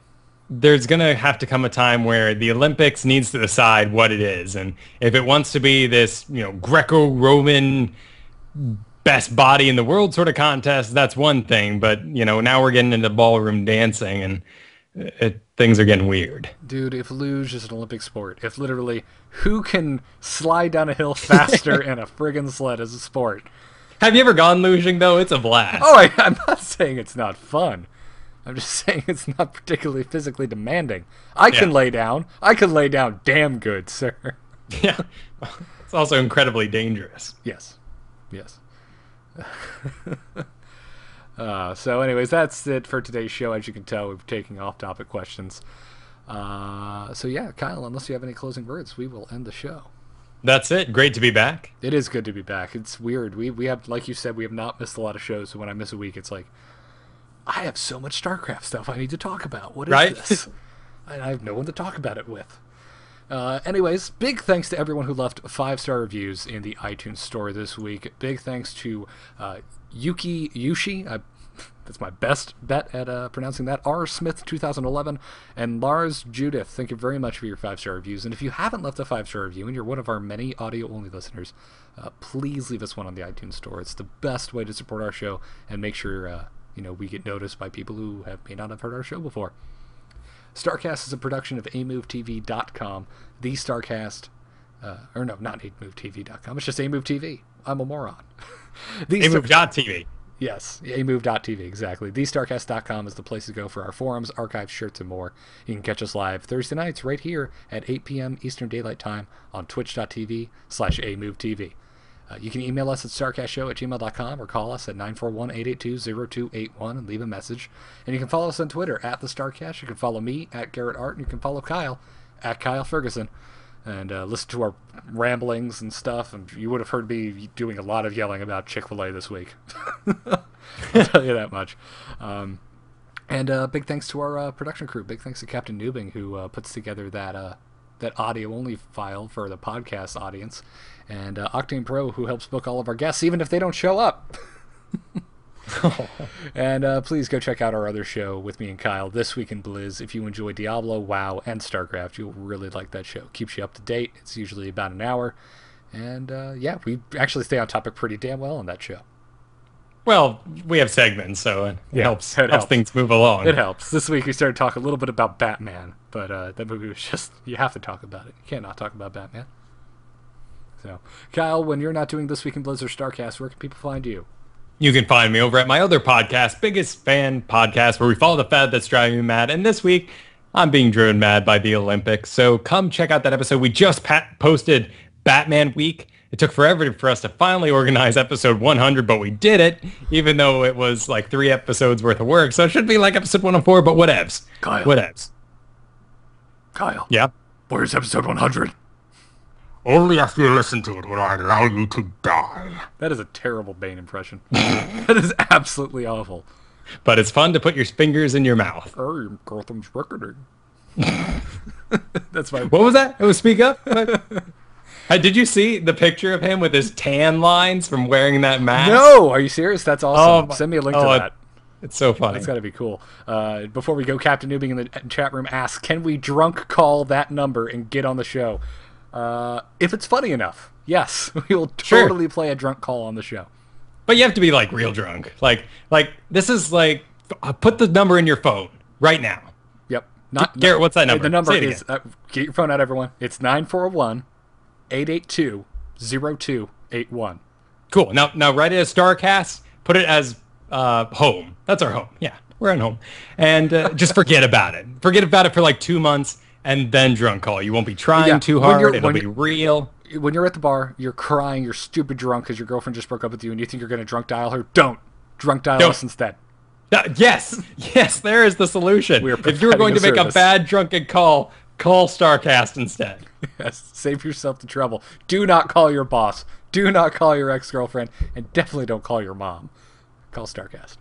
there's going to have to come a time where the Olympics needs to decide what it is. And if it wants to be this, Greco-Roman best body in the world sort of contest, that's one thing. But, now we're getting into ballroom dancing and things are getting weird. Dude, if luge is an Olympic sport, if literally who can slide down a hill faster in a friggin' sled is a sport. Have you ever gone luging, though? It's a blast. Oh, I'm not saying it's not fun. I'm just saying it's not particularly physically demanding. I can lay down. I can lay down damn good, sir. Yeah. It's also incredibly dangerous. Yes. So anyways, that's it for today's show. As you can tell, we're taking off-topic questions. So yeah, Kyle, unless you have any closing words, we will end the show. That's it. Great to be back. It is good to be back. It's weird. We have, like you said, we have not missed a lot of shows. So when I miss a week, it's like, I have so much StarCraft stuff I need to talk about. What is this? I have no one to talk about it with. Anyways, big thanks to everyone who left 5-star reviews in the iTunes store this week. Big thanks to Yushi, that's my best bet at pronouncing that, R. Smith 2011, and Lars Judith. Thank you very much for your 5-star reviews. And if you haven't left a 5-star review and you're one of our many audio-only listeners, please leave us one on the iTunes store. It's the best way to support our show and make sure we get noticed by people who may not have heard our show before. StarCast is a production of amovetv.com. The StarCast, not amovetv.com. It's just amovetv. I'm a moron. amove.tv. Yes, amove.tv, exactly. TheStarCast.com is the place to go for our forums, archives, shirts, and more. You can catch us live Thursday nights right here at 8 p.m. Eastern Daylight Time on twitch.tv/amovetv. You can email us at starcastshow@gmail.com or call us at 941-882-0281 and leave a message. And you can follow us on Twitter at the StarCast. You can follow me at Garrett Art, and you can follow Kyle at Kyle Ferguson. And listen to our ramblings and stuff. And you would have heard me doing a lot of yelling about Chick-fil-A this week. I'll tell you that much. And big thanks to our production crew. Big thanks to Captain Newbing, who puts together that audio-only file for the podcast audience. And Octane Pro, who helps book all of our guests, even if they don't show up. And please go check out our other show with me and Kyle, This Week in Blizz. If you enjoy Diablo, WoW, and StarCraft, you'll really like that show. Keeps you up to date. It's usually about an hour. And we actually stay on topic pretty damn well on that show. Well, we have segments, so it helps things move along. It helps. This week we started talking a little bit about Batman, but that movie was just, you have to talk about it. You can't not talk about Batman. So, Kyle, when you're not doing This Week in Blizz or StarCast, where can people find you? You can find me over at my other podcast, Biggest Fan Podcast, where we follow the fad that's driving me mad. And this week, I'm being driven mad by the Olympics. So come check out that episode. We just posted Batman Week. It took forever for us to finally organize episode 100, but we did it, even though it was like 3 episodes worth of work. So it should be like episode 104, but whatevs. Kyle. Whatevs. Kyle. Yeah? Where's episode 100? Only after you listen to it will I allow you to die. That is a terrible Bane impression. That is absolutely awful. But it's fun to put your fingers in your mouth. Oh, Gotham's recording. That's my... What was that? It was Speak Up? Did you see the picture of him with his tan lines from wearing that mask? No! Are you serious? That's awesome. Send me a link to that. It's so funny. That's got to be cool. Before we go, Captain Newbing in the chat room asks, can we drunk call that number and get on the show? If it's funny enough, yes. We will totally play a drunk call on the show. But you have to be, like, real drunk. Like this is, like, put the number in your phone right now. Yep. Garrett, what's that number? The number is, get your phone out, everyone. It's 941-882-0281. Cool. Now write it as StarCast. Put it as home. That's our home. Yeah, we're at home. And just forget about it. Forget about it for like 2 months and then drunk call. You won't be trying too hard. It'll be real. When you're at the bar, you're crying, you're stupid drunk because your girlfriend just broke up with you and you think you're going to drunk dial her. Don't. Drunk dial us instead. Yes, there is the solution. If you were going to make a bad drunken call StarCast instead. Yes, save yourself the trouble. Do not call your boss. Do not call your ex-girlfriend. And definitely don't call your mom. Call StarCast.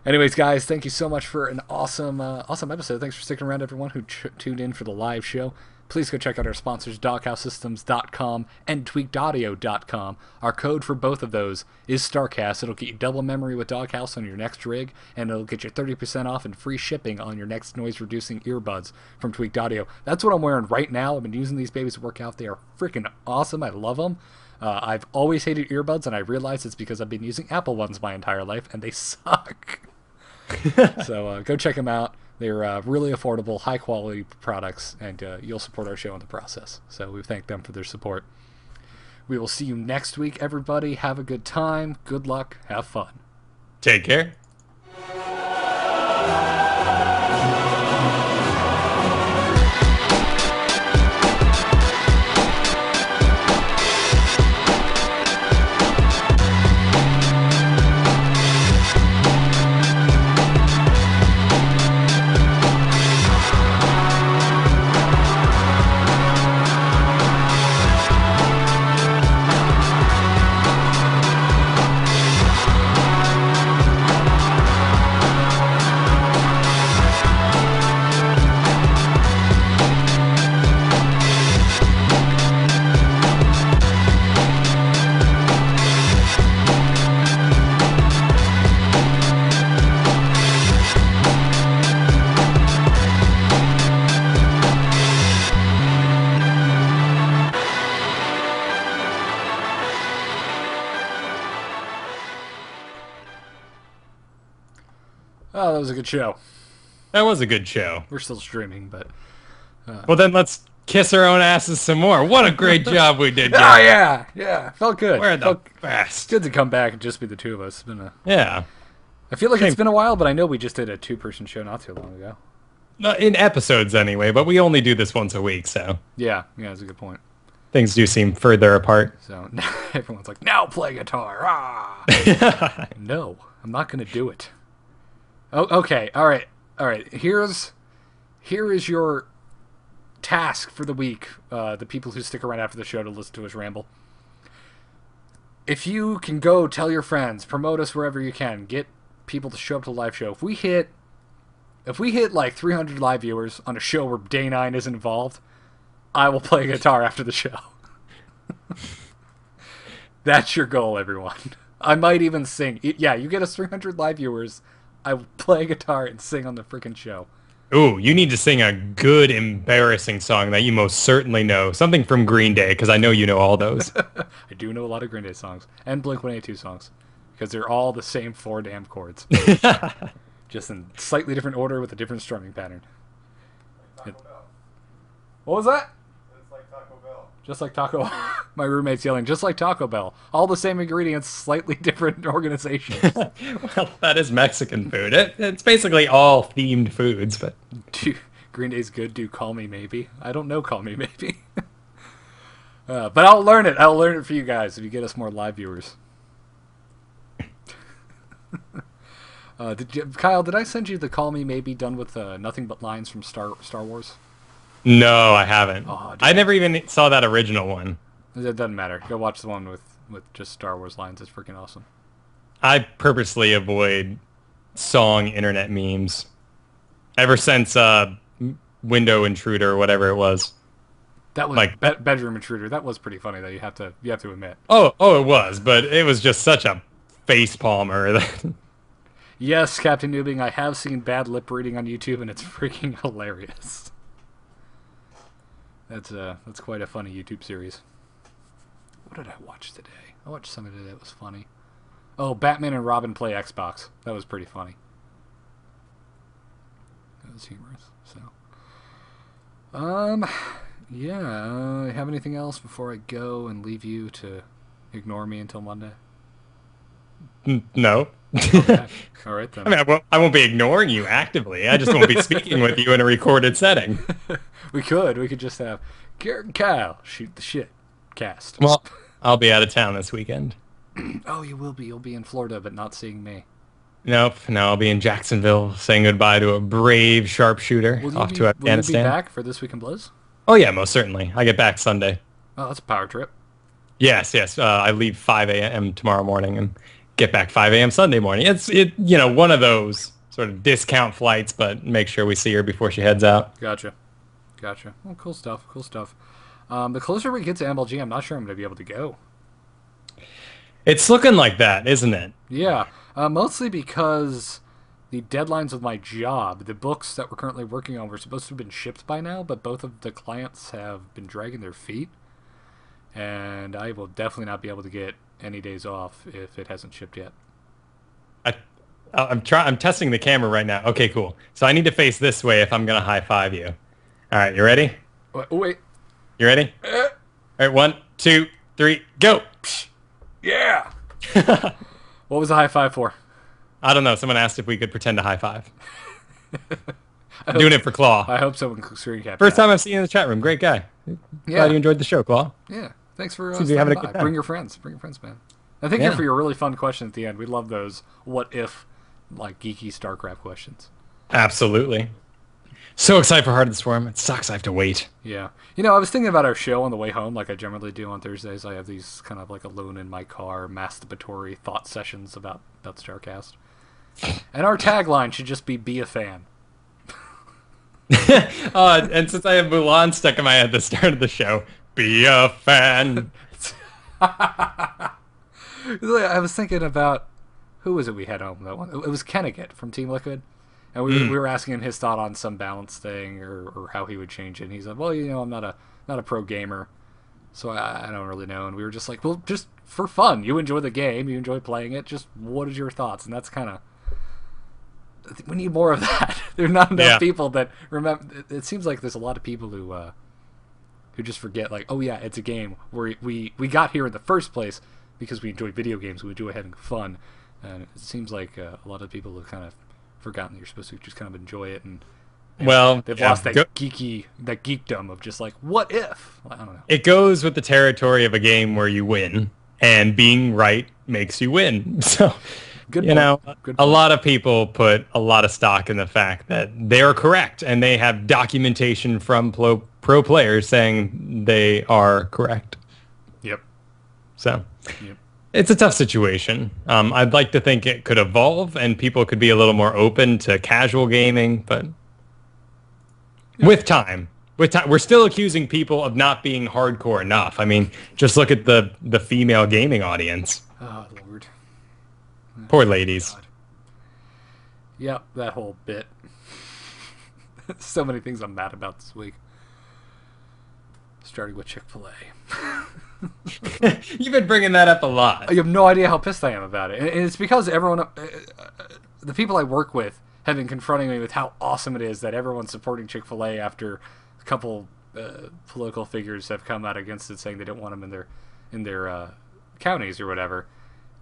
Anyways, guys, thank you so much for an awesome episode. Thanks for sticking around, everyone who tuned in for the live show. Please go check out our sponsors, DogHouseSystems.com and TweakedAudio.com. Our code for both of those is StarCast. It'll get you double memory with Doghouse on your next rig, and it'll get you 30% off and free shipping on your next noise-reducing earbuds from Tweaked Audio. That's what I'm wearing right now. I've been using these babies to work out. They are freaking awesome. I love them. I've always hated earbuds, and I realize it's because I've been using Apple ones my entire life, and they suck. So go check them out. They're really affordable, high-quality products, and you'll support our show in the process. So we thank them for their support. We will see you next week, everybody. Have a good time. Good luck. Have fun. Take care. Oh, that was a good show. That was a good show. We're still streaming, but... Well, then let's kiss our own asses some more. What a great job we did, Oh, guys. yeah. Felt good. We're the Felt best. good to come back and just be the two of us. It's been Yeah. I feel like it's been a while, but I know we just did a two-person show not too long ago. In episodes, anyway, but we only do this once a week, so Yeah, that's a good point. things do seem further apart. So everyone's like, now play guitar. Ah! No, I'm not going to do it. Oh, okay. All right. Here is your task for the week. The people who stick around after the show to listen to us ramble. If you can go tell your friends, promote us wherever you can, get people to show up to the live show. If we hit like 300 live viewers on a show where Day 9 is involved, I will play guitar after the show. That's your goal, everyone. I might even sing. Yeah, you get us 300 live viewers, I will play guitar and sing on the freaking show. Ooh, you need to sing a good, embarrassing song that you most certainly know. Something from Green Day, because I know you know all those. I do know a lot of Green Day songs. And Blink-182 songs. Because they're all the same 4 damn chords. Just in slightly different order with a different strumming pattern. What was that? It's like Taco Bell. Just like Taco... My roommate's yelling, just like Taco Bell. All the same ingredients, slightly different organizations. Well, that is Mexican food. It's basically all themed foods, but... Green Day's good, do Call Me Maybe. I don't know Call Me Maybe. But I'll learn it. I'll learn it for you guys if you get us more live viewers. Kyle, did I send you the Call Me Maybe done with nothing but lines from Star Wars? No, I haven't. Oh, I never even saw that original one. It doesn't matter. Go watch the one with just Star Wars lines. It's freaking awesome. I purposely avoid song internet memes. Ever since Window Intruder or whatever it was. That was like Bedroom Intruder. That was pretty funny, though. You have to admit. Oh, it was, but it was just such a face palmer. Yes, Captain Noobing, I have seen bad lip reading on YouTube, and it's freaking hilarious. That's quite a funny YouTube series. What did I watch today? I watched something today that was funny. Oh, Batman and Robin play Xbox. That was pretty funny. That was humorous. So, yeah. Have anything else before I go and leave you to ignore me until Monday? No. Okay. All right then. I mean, I won't be ignoring you actively. I just won't be speaking with you in a recorded setting. We could just have Garrett and Kyle shoot the shit cast. Well, I'll be out of town this weekend. Oh, you will be. You'll be in Florida, but not seeing me. Nope. No, I'll be in Jacksonville saying goodbye to a brave sharpshooter off to Afghanistan. Will you be back for This Week in Blizz? Oh, yeah, most certainly. I get back Sunday. Oh, that's a power trip. Yes. I leave 5 a.m. tomorrow morning and get back 5 a.m. Sunday morning. It's one of those sort of discount flights, but make sure we see her before she heads out. Gotcha. Well, cool stuff. The closer we get to MLG, I'm not sure I'm going to be able to go. It's looking like that, isn't it? Yeah, mostly because the deadlines of my job, the books that we're currently working on, were supposed to have been shipped by now, but both of the clients have been dragging their feet. and I will definitely not be able to get any days off if it hasn't shipped yet. I'm testing the camera right now. Okay, cool. So I need to face this way if I'm gonna high five you. All right, you ready? Wait. You ready? All right, 1, 2, 3, go. Yeah. What was the high five for? I don't know. Someone asked if we could pretend to high five. I'm doing it for Claw. I hope someone can screen cap. First time I've seen you in the chat room. Great guy. Glad you enjoyed the show, Claw. Yeah. Thanks for Seems you're having a good time. Bring your friends, man. And thank you for your really fun question at the end. We love those what if, like, geeky StarCraft questions. Absolutely. So excited for Heart of the Swarm. It sucks I have to wait. Yeah. You know, I was thinking about our show on the way home, like I generally do on Thursdays. I have these kind of like alone in my car masturbatory thought sessions about StarCast. And our tagline should just be a fan. And since I have Mulan stuck in my head at the start of the show, be a fan. I was thinking about, who was it we had home that one? It was Kennegat from Team Liquid. And we were asking him his thought on some balance thing or how he would change it. And he said, well, you know, I'm not a pro gamer, so I don't really know. And we were just like, well, just for fun. You enjoy the game. You enjoy playing it. Just what is your thoughts? And that's kind of... We need more of that. There's not enough people that remember. It seems like there's a lot of people who just forget, like, oh, yeah, it's a game. We got here in the first place because we enjoy video games. We enjoy having fun. And it seems like a lot of people have kind of forgotten that you're supposed to just kind of enjoy it, and well, they've lost that geekdom of just like, what if? I don't know. It goes with the territory of a game where you win, and being right makes you win. So, Good you point. know, Good a point. lot of people put a lot of stock in the fact that they're correct, and they have documentation from pro players saying they are correct. Yep. So. Yep. It's a tough situation. I'd like to think it could evolve and people could be a little more open to casual gaming, but with time, we're still accusing people of not being hardcore enough. I mean, just look at the female gaming audience. Oh, Lord. Poor ladies. God. Yep, that whole bit. So many things I'm mad about this week. Starting with Chick-fil-A. You've been bringing that up a lot. You have no idea how pissed I am about it. And it's because everyone, the people I work with, have been confronting me with how awesome it is that everyone's supporting Chick-fil-A after a couple political figures have come out against it, saying they don't want them in their counties or whatever.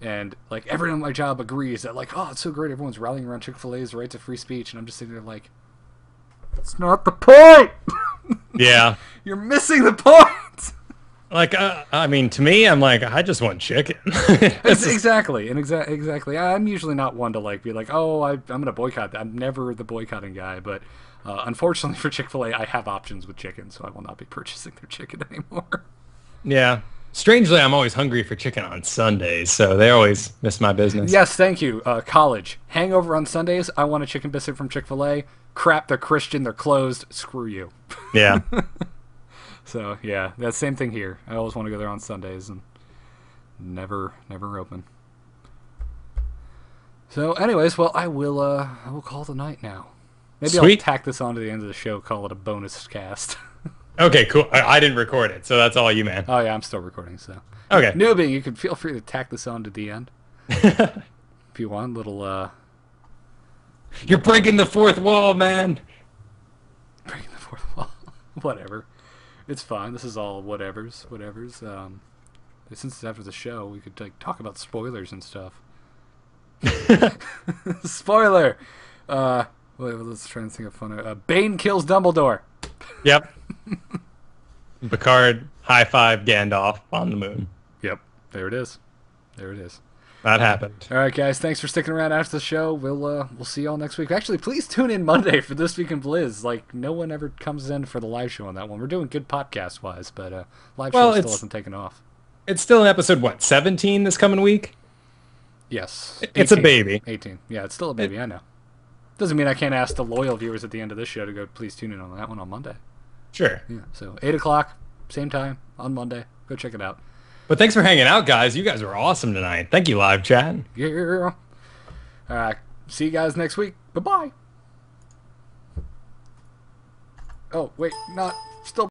And like everyone in my job agrees that, like, oh, it's so great, everyone's rallying around Chick-fil-A's right to free speech, and I'm just sitting there like, it's not the point. Yeah. You're missing the point. Like, I mean, to me, I'm like, I just want chicken. Exactly. I'm usually not one to like be like, oh, I'm going to boycott that. I'm never the boycotting guy, but unfortunately for Chick-fil-A, I have options with chicken, so I will not be purchasing their chicken anymore. Yeah. Strangely, I'm always hungry for chicken on Sundays, so they always miss my business. Yes, thank you. College. Hangover on Sundays, I want a chicken biscuit from Chick-fil-A. Crap, they're Christian, they're closed. Screw you. Yeah. So, yeah, that same thing here. I always want to go there on Sundays and never open. So, anyways, well, I will call it a night now. Maybe Sweet. I'll tack this on to the end of the show, call it a bonus cast. Okay, cool. I didn't record it, so that's all you, man. Oh, yeah, I'm still recording, so. Okay. Newbie, you can feel free to tack this on to the end. If you want, little, You're breaking the fourth wall, man. breaking the fourth wall. Whatever. It's fine. This is all whatevers. Since it's after the show, we could like talk about spoilers and stuff. Spoiler! Wait, let's try and think of fun. Bane kills Dumbledore. Yep. Picard, high five Gandalf on the moon. Yep. There it is. That happened. All right, guys. Thanks for sticking around after the show. We'll see y'all next week. Actually, please tune in Monday for This Week in Blizz. Like, no one ever comes in for the live show on that one. We're doing good podcast-wise, but live show still hasn't taken off. It's still in episode, 17 this coming week? Yes. It's a baby. 18. Yeah, it's still a baby, I know. Doesn't mean I can't ask the loyal viewers at the end of this show to go please tune in on that one on Monday. Sure. Yeah, so 8 o'clock, same time, on Monday. Go check it out. But thanks for hanging out, guys. You guys were awesome tonight. Thank you, live chat. Yeah. All right. See you guys next week. Bye-bye. Oh, wait, not... Still